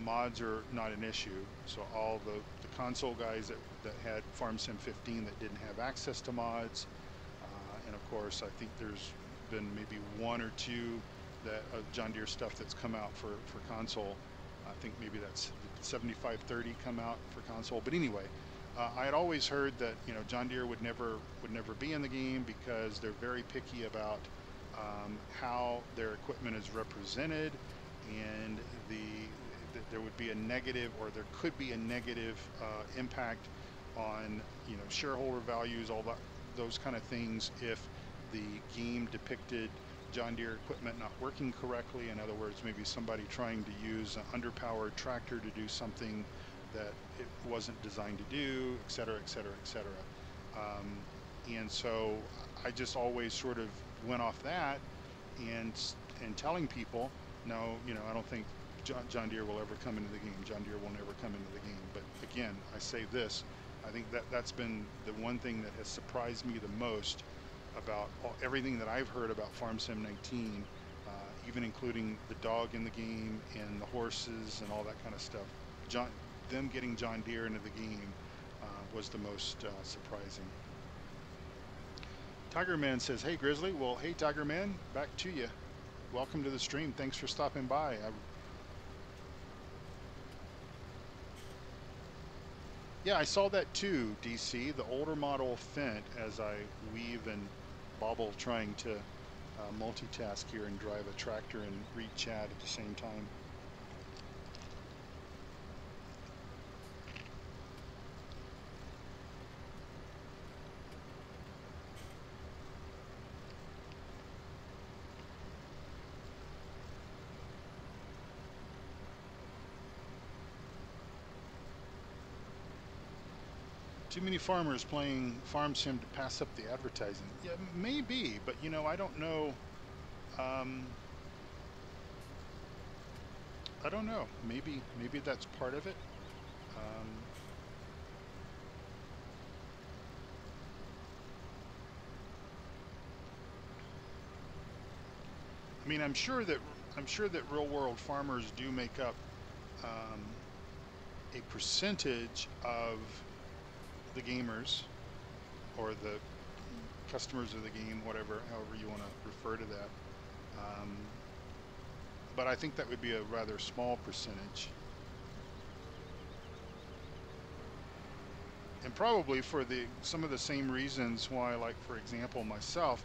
mods are not an issue. So all the console guys that had FS15 that didn't have access to mods, and of course I think there's been maybe 1 or 2 that John Deere stuff that's come out for console. I think maybe that's 7530 come out for console. But anyway, I had always heard that John Deere would never be in the game because they're very picky about how their equipment is represented, and there would be a negative, or there could be a negative impact on shareholder values, all those kind of things, if the game depicted John Deere equipment not working correctly. In other words, maybe somebody trying to use an underpowered tractor to do something that it wasn't designed to do, et cetera, et cetera, et cetera. And so I just always sort of went off that and telling people, no, I don't think John Deere will ever come into the game. John Deere will never come into the game. But again, I say this, I think that's been the one thing that has surprised me the most about everything that I've heard about Farm Sim 19, even including the dog in the game and the horses and all that kind of stuff. Them getting John Deere into the game was the most surprising. Tiger Man says, "Hey Grizzly." Well, hey Tiger Man, back to you. Welcome to the stream. Thanks for stopping by. Yeah, I saw that too, DC, the older model Fendt, as I weave and bobble trying to multitask here and drive a tractor and read chat at the same time. Too many farmers playing Farm Sim to pass up the advertising. Yeah, maybe, but you know, I don't know. I don't know. Maybe that's part of it. I mean, I'm sure that real world farmers do make up a percentage of the gamers or the customers of the game, whatever, however you want to refer to that. But I think that would be a rather small percentage. And probably for some of the same reasons why, like for example, myself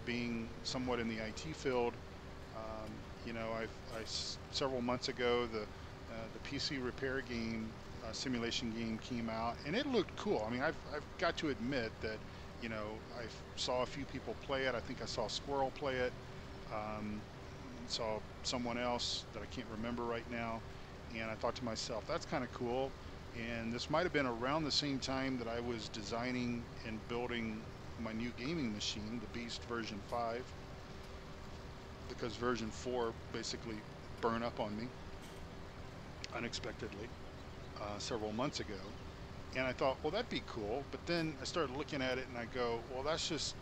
being somewhat in the IT field, you know, several months ago the PC repair game simulation game came out, and it looked cool. I mean, I've got to admit that, you know, I saw a few people play it. I think I saw Squirrel play it. Saw someone else that I can't remember right now, and I thought to myself, that's kind of cool. And this might have been around the same time that I was designing and building my new gaming machine, the Beast version 5, because version 4 basically burned up on me unexpectedly several months ago. And I thought, well, that'd be cool. But then I started looking at it and I go, well, that's just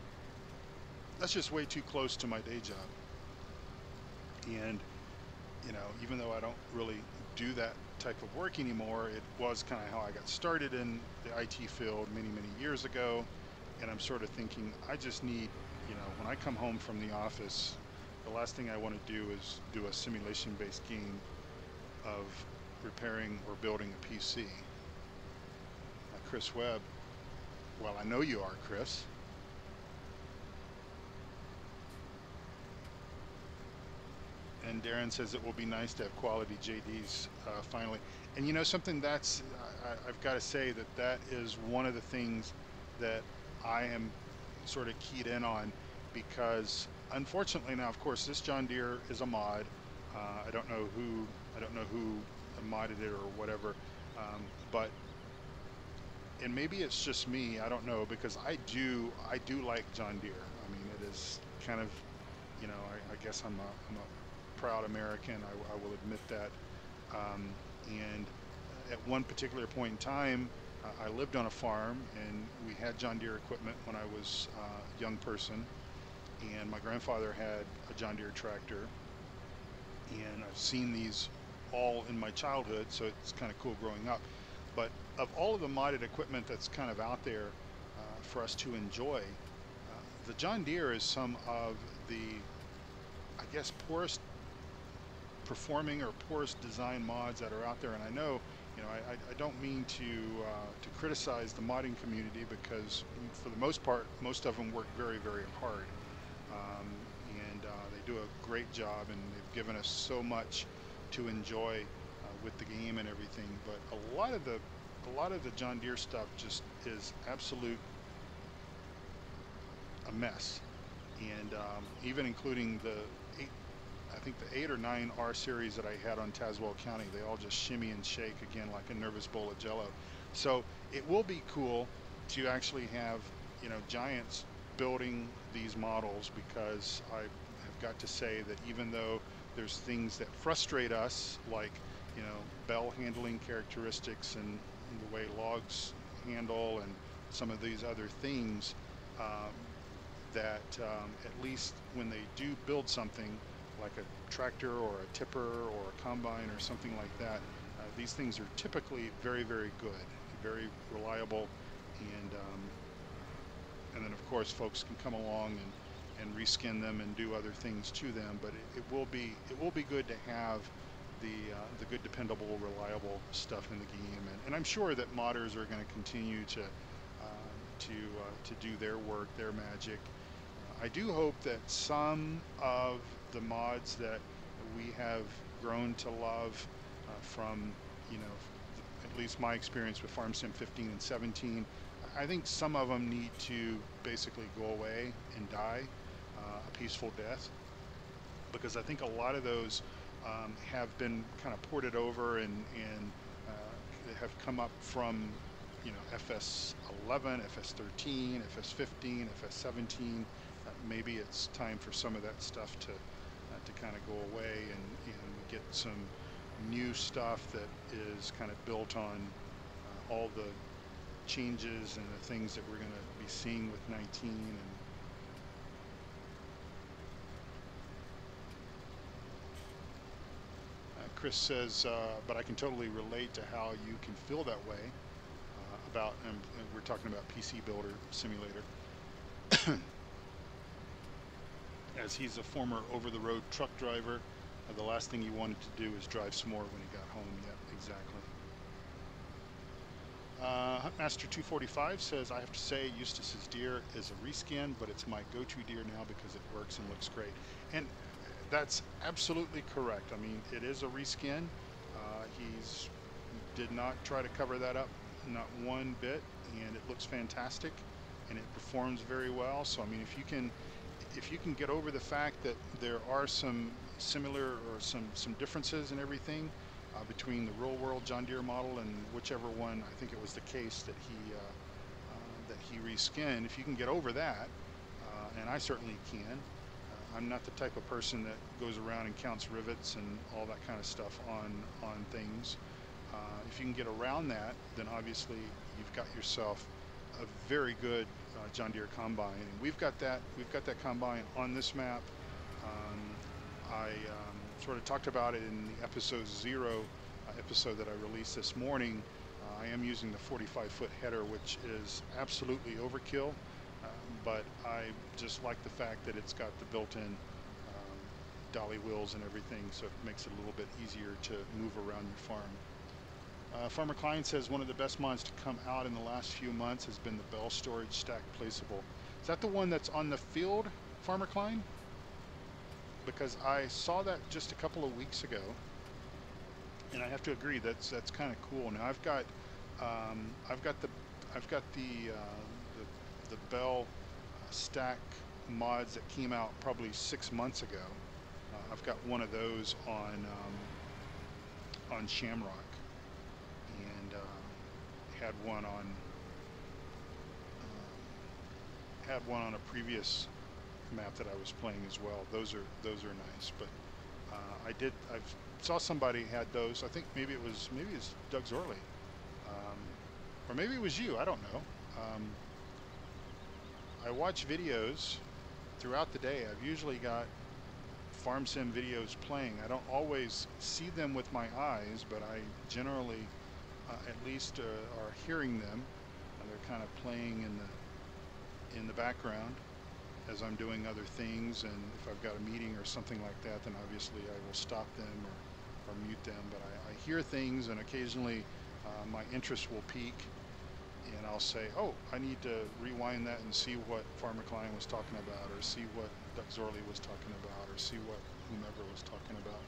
way too close to my day job. And, you know, even though I don't really do that type of work anymore, it was kind of how I got started in the IT field many years ago. And I'm sort of thinking, I just need, you know, when I come home from the office, the last thing I want to do is do a simulation-based game of repairing or building a PC. Chris Webb, well, I know you are, Chris. And Darren says it will be nice to have quality JDs finally. And you know something, that's I've got to say that is one of the things that I am sort of keyed in on, because unfortunately now, of course, this John Deere is a mod. I don't know who modded it or whatever, but and maybe it's just me, I don't know, because I do like John Deere. I mean, it is kind of, you know, I guess I'm a proud American. I will admit that. And at one particular point in time, I lived on a farm and we had John Deere equipment when I was a young person, and my grandfather had a John Deere tractor, and I've seen these all in my childhood, so it's kind of cool growing up. But of all of the modded equipment that's kind of out there for us to enjoy, the John Deere is some of the, I guess, poorest performing or poorest design mods that are out there. And I know, you know, I don't mean to criticize the modding community, because for the most part, most of them work very hard, and they do a great job, and they've given us so much to enjoy with the game and everything. But a lot of the John Deere stuff just is absolute a mess, and even including I think the 8 or 9 R series that I had on Tazewell County, they all just shimmy and shake again like a nervous bowl of jello. So it will be cool to actually have, you know, giants building these models, because I have got to say that even though there's things that frustrate us, like, you know, bell handling characteristics and the way logs handle and some of these other things, that at least when they do build something like a tractor or a tipper or a combine or something like that, these things are typically very, very good, very reliable, and then of course folks can come along and reskin them and do other things to them, but it will be good to have the good, dependable, reliable stuff in the game, and I'm sure that modders are going to continue to do their work, their magic. I do hope that some of the mods that we have grown to love, from, you know, at least my experience with FS17 and 17, I think some of them need to basically go away and die a peaceful death, because I think a lot of those have been kind of ported over and have come up from, you know, FS11, FS13, FS15, FS17. Maybe it's time for some of that stuff to kind of go away, and we get some new stuff that is kind of built on all the changes and the things that we're going to be seeing with 19. And Chris says, but I can totally relate to how you can feel that way about, and we're talking about PC Builder Simulator. As he's a former over-the-road truck driver, the last thing he wanted to do is drive s'more when he got home. Yep, exactly. Huntmaster 245 says, I have to say Eustace's deer is a reskin, but it's my go-to deer now because it works and looks great. And that's absolutely correct. I mean, it is a reskin. He's did not try to cover that up, not one bit, and it looks fantastic and it performs very well. So I mean, if you can get over the fact that there are some similar or some differences in everything between the real world John Deere model and whichever one, I think it was the case that he reskinned, if you can get over that, and I certainly can. I'm not the type of person that goes around and counts rivets and all that kind of stuff on things. If you can get around that, then obviously you've got yourself a very good John Deere combine, and we've got that combine on this map. I sort of talked about it in the episode 0 episode that I released this morning. I am using the 45-foot header, which is absolutely overkill, but I just like the fact that it's got the built-in dolly wheels and everything, so it makes it a little bit easier to move around your farm. Farmer Klein says one of the best mods to come out in the last few months has been the bell storage stack placeable. Is that the one that's on the field, Farmer Klein? Because I saw that just a couple of weeks ago, and I have to agree that's kind of cool. Now I've got the bell stack mods that came out probably 6 months ago. I've got one of those on Shamrock, and had one on a previous map that I was playing as well. Those are nice, but I saw somebody had those. I think maybe it's Doug Zorley, or maybe it was you. I don't know. I watch videos throughout the day. I've usually got farm sim videos playing. I don't always see them with my eyes, but I generally at least are hearing them. They're kind of playing in the background as I'm doing other things, and if I've got a meeting or something like that, then obviously I will stop them or mute them. But I hear things, and occasionally my interest will peak, and I'll say, oh, I need to rewind that and see what Farmer Klein was talking about, or see what Doug Zorley was talking about, or see what whomever was talking about.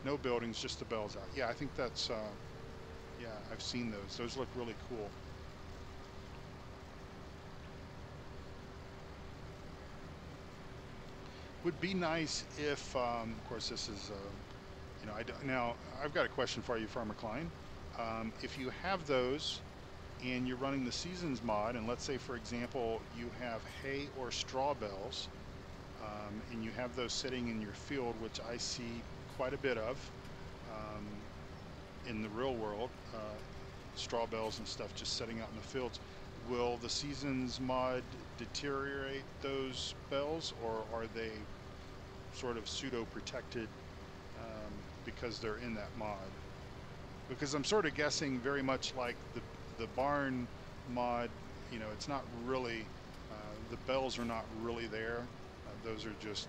No buildings, just the bells out. Yeah, I think that's, yeah, I've seen those. Those look really cool. Would be nice if, of course, this is, you know, now I've got a question for you, Farmer Klein. If you have those and you're running the seasons mod, and let's say, for example, you have hay or straw bells, and you have those sitting in your field, which I see quite a bit of in the real world. straw bales and stuff just sitting out in the fields. Will the Seasons mod deteriorate those bales, or are they sort of pseudo protected because they're in that mod? Because I'm sort of guessing very much like the barn mod, you know, it's not really, the bells are not really there. Those are just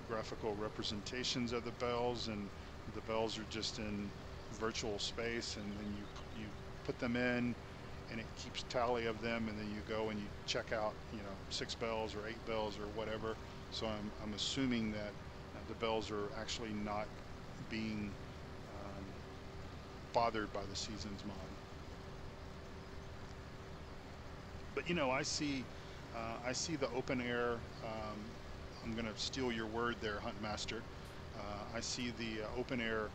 graphical representations of the bells, and the bells are just in virtual space, and then you put them in and it keeps tally of them, and then you go and you check out, you know, 6 bells or 8 bells or whatever. So I'm assuming that the bells are actually not being bothered by the Seasons mod. But you know, I see the open air. I'm going to steal your word there, Huntmaster. I see the open air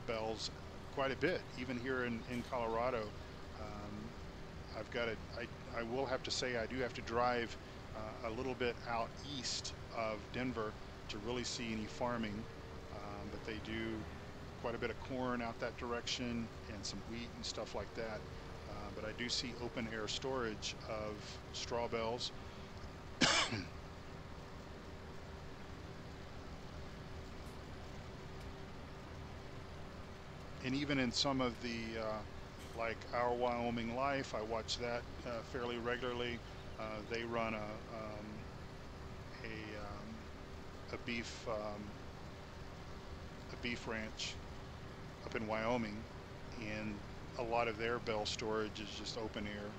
bells quite a bit, even here in Colorado. I've got I will have to say I do have to drive a little bit out east of Denver to really see any farming, but they do quite a bit of corn out that direction and some wheat and stuff like that. But I do see open air storage of straw bales. And even in some of the like Our Wyoming Life, I watch that fairly regularly. They run a beef ranch up in Wyoming, and a lot of their bell storage is just open air.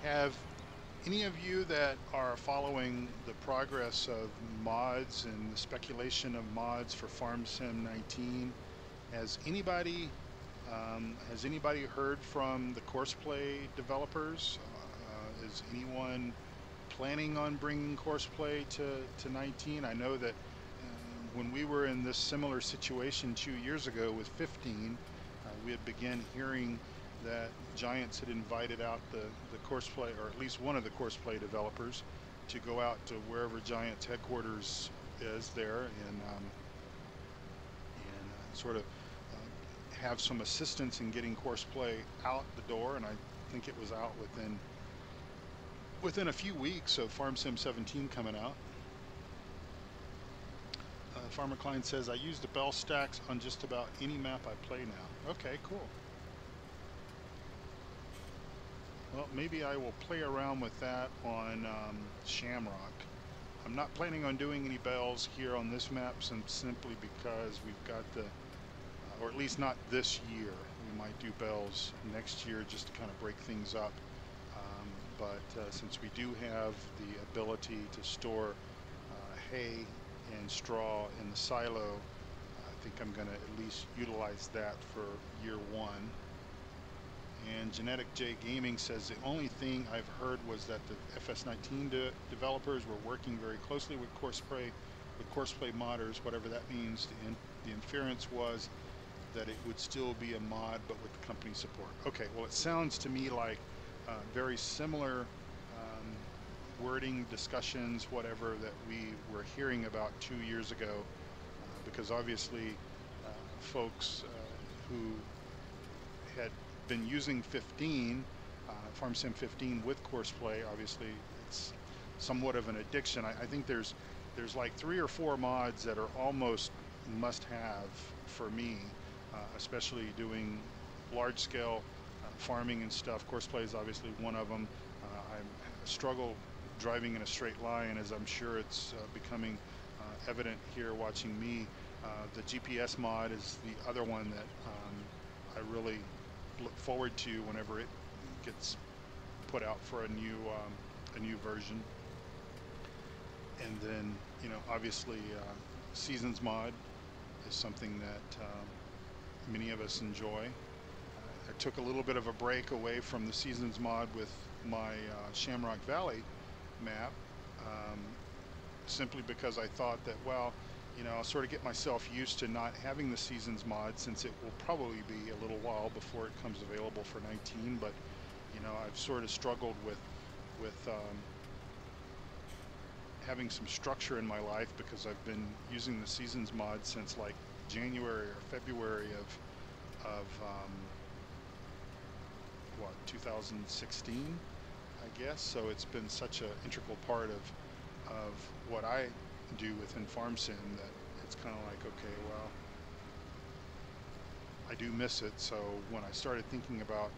Have any of you that are following the progress of mods and the speculation of mods for Farm Sim 19, has anybody heard from the Courseplay developers? Is anyone planning on bringing Courseplay to 19? I know that when we were in this similar situation 2 years ago with 15, we had begun hearing that Giants had invited out the Courseplay, or at least one of the Courseplay developers, to go out to wherever Giants headquarters is there, and sort of have some assistance in getting Courseplay out the door. And I think it was out within a few weeks of Farm Sim 17 coming out. Farmer Klein says, I use the bell stacks on just about any map I play now. Okay, cool. Well, maybe I will play around with that on Shamrock. I'm not planning on doing any bells here on this map, simply because we've got the, or at least not this year. We might do bells next year just to kind of break things up. But since we do have the ability to store hay and straw in the silo, I think I'm going to at least utilize that for year 1. And Genetic J Gaming says the only thing I've heard was that the FS19 developers were working very closely with Courseplay modders, whatever that means. The inference was that it would still be a mod, but with the company support. Okay, well, it sounds to me like very similar wording, discussions, whatever, that we were hearing about 2 years ago, because obviously folks who had been using 15, Farm Sim 15 with Courseplay, obviously it's somewhat of an addiction. I think there's like 3 or 4 mods that are almost must-have for me, especially doing large-scale farming and stuff. Courseplay is obviously one of them. I struggle driving in a straight line, as I'm sure it's becoming evident here watching me. The GPS mod is the other one that I really look forward to whenever it gets put out for a new version. And then, you know, obviously Seasons mod is something that many of us enjoy. I took a little bit of a break away from the Seasons mod with my Shamrock Valley map, simply because I thought that, well, you know, I'll sort of get myself used to not having the seasons mod, since it will probably be a little while before it comes available for 19. But you know, I've sort of struggled with having some structure in my life, because I've been using the seasons mod since like January or February of what, 2016, I guess. So it's been such an integral part of what I do within FarmSim that it's kind of like, okay, well, I do miss it. So when I started thinking about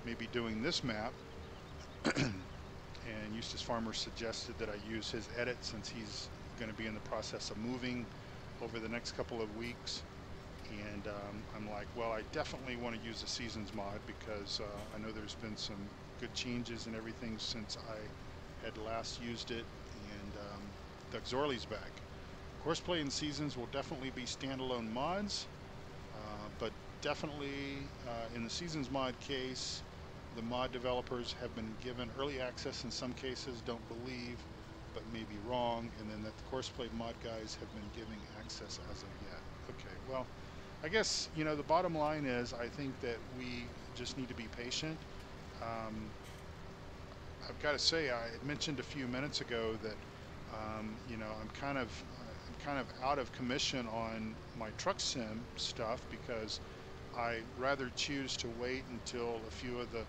maybe doing this map, and Eustace Pharmer suggested that I use his edit, since he's going to be in the process of moving over the next couple of weeks. And I'm like, well, I definitely want to use the seasons mod, because I know there's been some good changes and everything since I had last used it. And Doug Zorley's back. Courseplay and seasons will definitely be standalone mods, but definitely in the seasons mod case, the mod developers have been given early access in some cases, don't believe, but may be wrong, and then that the Courseplay mod guys have been giving access as of yet. Okay, well, I guess, you know, the bottom line is, I think that we just need to be patient. I've got to say, I had mentioned a few minutes ago that, you know, I'm kind of out of commission on my truck sim stuff, because I rather choose to wait until a few of the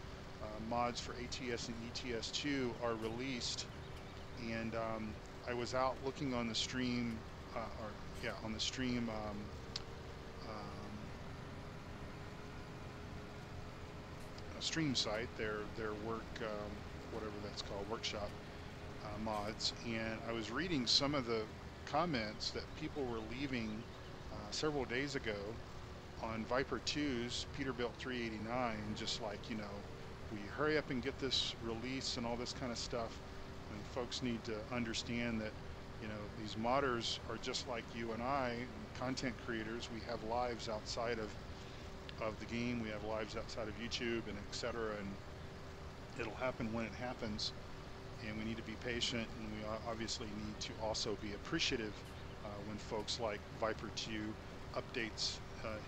mods for ATS and ETS2 are released. And I was out looking on the stream, on the stream stream site, their work, whatever that's called, workshop mods, and I was reading some of the comments that people were leaving several days ago on Viper 2's Peterbilt 389, just like, you know, will you hurry up and get this release and all this kind of stuff. And folks need to understand that, you know, these modders are just like you and I, content creators. We have lives outside of the game. We have lives outside of YouTube and etc. And it'll happen when it happens. And we need to be patient, and we obviously need to also be appreciative when folks like Viper 2 updates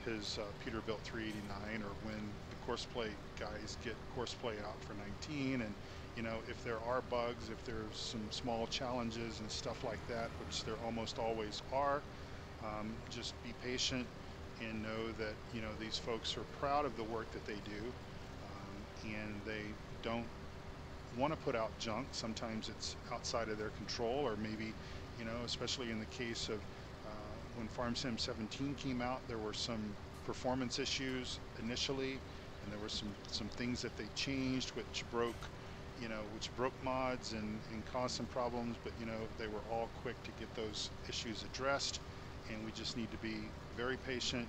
his Peterbilt 389, or when the Courseplay guys get Courseplay out for 19. And you know, if there are bugs, if there's some small challenges and stuff like that, which there almost always are, just be patient and know that, you know, these folks are proud of the work that they do, and they don't want to put out junk. Sometimes it's outside of their control, or maybe, you know, especially in the case of when FS17 came out, there were some performance issues initially, and there were some things that they changed which broke, you know, mods and caused some problems. But you know, they were all quick to get those issues addressed, and we just need to be very patient.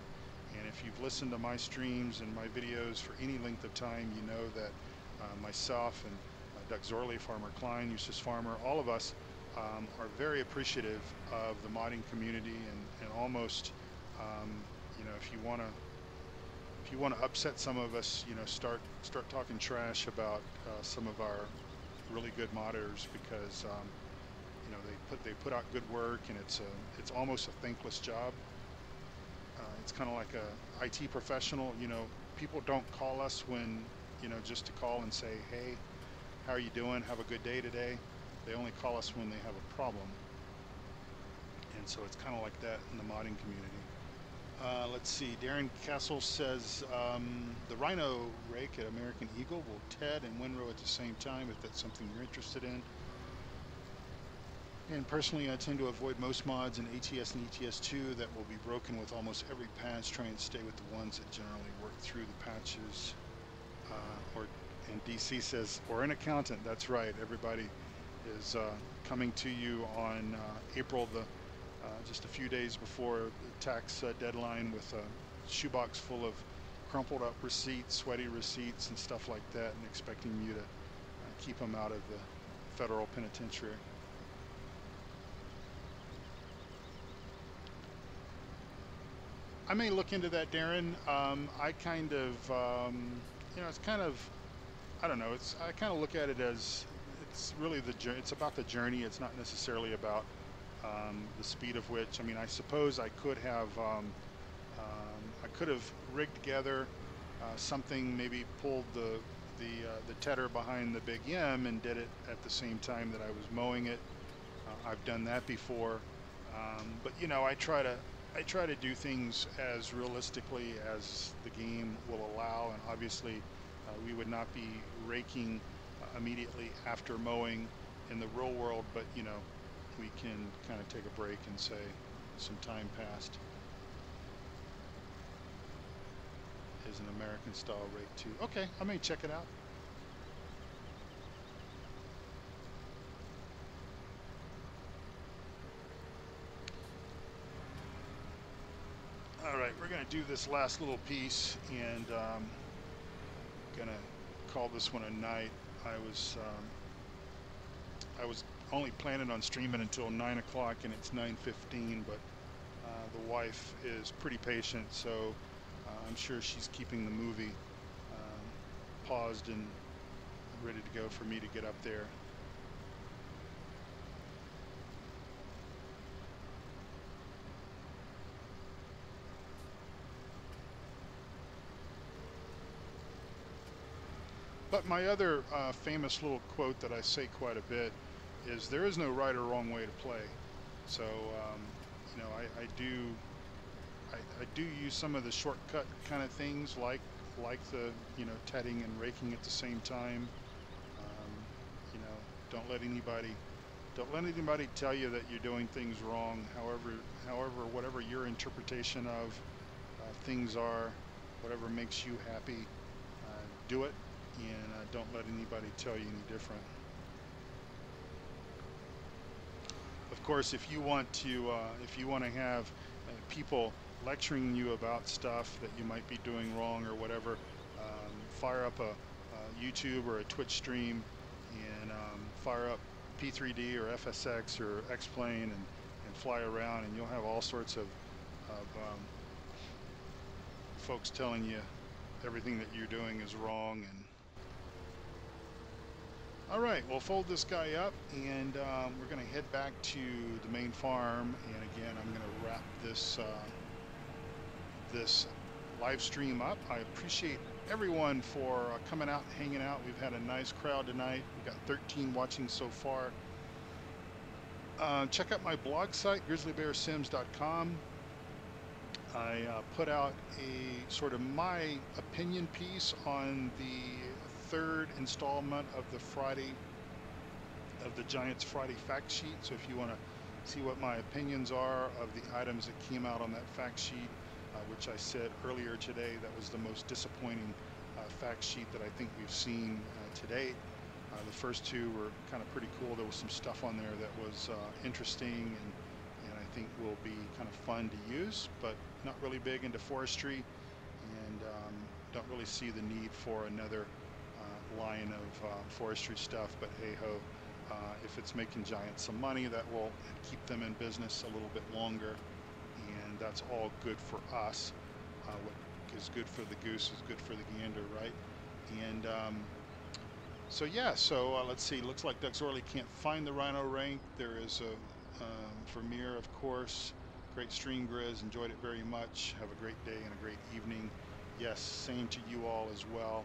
And if you've listened to my streams and my videos for any length of time, you know that myself and Doug Zorley, Farmer Klein, Eustace Pharmer, all of us are very appreciative of the modding community, and almost, you know, if you want to upset some of us, you know, start talking trash about some of our really good modders, because you know, they put out good work, and it's almost a thankless job. It's kind of like a IT professional. You know, people don't call us when, you know, just to call and say, hey, how are you doing? Have a good day today. They only call us when they have a problem. And so it's kind of like that in the modding community. Let's see, Darren Castle says the Rhino rake at American Eagle will TED and Winrow at the same time, if that's something you're interested in. And personally, I tend to avoid most mods in ATS and ETS2 that will be broken with almost every patch. Try and stay with the ones that generally work through the patches. And DC says, or an accountant. That's right. Everybody is coming to you on April just a few days before the tax deadline, with a shoebox full of crumpled up receipts, sweaty receipts, and stuff like that, and expecting you to keep them out of the federal penitentiary. I may look into that, Darren. I kind of, you know, it's kind of, I don't know. I kind of look at it as, it's really it's about the journey. It's not necessarily about The speed of which, I mean, I suppose I could have rigged together something, maybe pulled the tedder behind the big M and did it at the same time that I was mowing it. I've done that before, but you know, I try to do things as realistically as the game will allow, and obviously we would not be raking immediately after mowing in the real world, but you know, we can kind of take a break and say some time passed. Is an American style rake too. Okay, I may check it out. All right, we're gonna do this last little piece, and gonna call this one a night. I was only planning on streaming until 9 o'clock, and it's 9:15. But the wife is pretty patient, so I'm sure she's keeping the movie paused and ready to go for me to get up there. But my other famous little quote that I say quite a bit is, there is no right or wrong way to play. So, you know, I do use some of the shortcut kind of things, like the, you know, tedding and raking at the same time. You know, don't let anybody tell you that you're doing things wrong. However, whatever your interpretation of things are, whatever makes you happy, do it, and don't let anybody tell you any different. Of course, if you want to have people lecturing you about stuff that you might be doing wrong or whatever, fire up a YouTube or a Twitch stream, and fire up P3D or FSX or X-Plane, and fly around, and you'll have all sorts of folks telling you everything that you're doing is wrong. And all right, we'll fold this guy up, and we're going to head back to the main farm. And again, I'm going to wrap this live stream up. I appreciate everyone for coming out, hanging out. We've had a nice crowd tonight. We've got 13 watching so far. Check out my blog site, grizzlybearsims.com. I put out a sort of my opinion piece on the third installment of the Giants Friday fact sheet. So if you want to see what my opinions are of the items that came out on that fact sheet, which I said earlier today, that was the most disappointing fact sheet that I think we've seen to date. The first two were kind of pretty cool. There was some stuff on there that was interesting, and I think will be kind of fun to use, but not really big into forestry, and don't really see the need for another line of forestry stuff. But hey ho, if it's making Giants some money, that will keep them in business a little bit longer, and that's all good for us. What is good for the goose is good for the gander, right? And so yeah, so let's see. Looks like Doug Zorley can't find the Rhino rank. There is a Vermeer, of course. Great stream, Grizz. Enjoyed it very much. Have a great day and a great evening. Yes, same to you all as well.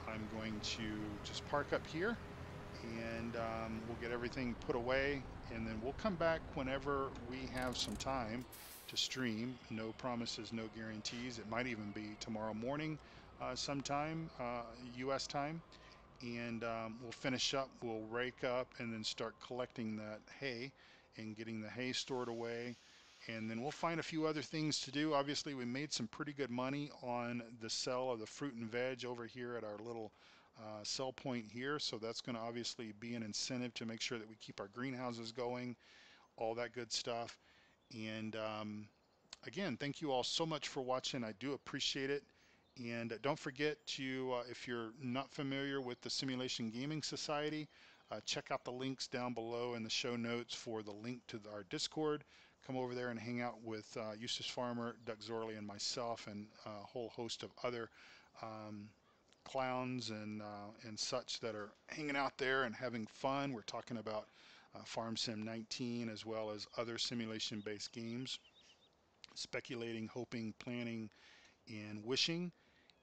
I'm going to just park up here, and we'll get everything put away, and then we'll come back whenever we have some time to stream. No promises, no guarantees. It might even be tomorrow morning sometime, US time. And we'll finish up, we'll rake up, and then start collecting that hay and getting the hay stored away. And then we'll find a few other things to do. Obviously, we made some pretty good money on the sale of the fruit and veg over here at our little sell point here. So that's going to obviously be an incentive to make sure that we keep our greenhouses going, all that good stuff. And again, thank you all so much for watching. I do appreciate it. And don't forget to, if you're not familiar with the Simulation Gaming Society, check out the links down below in the show notes for the link to our Discord. Come over there and hang out with Eustace Pharmer, Doug Zorley, and myself, and a whole host of other clowns and such that are hanging out there and having fun. We're talking about Farm Sim 19, as well as other simulation-based games. Speculating, hoping, planning, and wishing.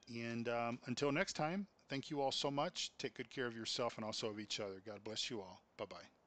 And until next time, thank you all so much. Take good care of yourself and also of each other. God bless you all. Bye-bye.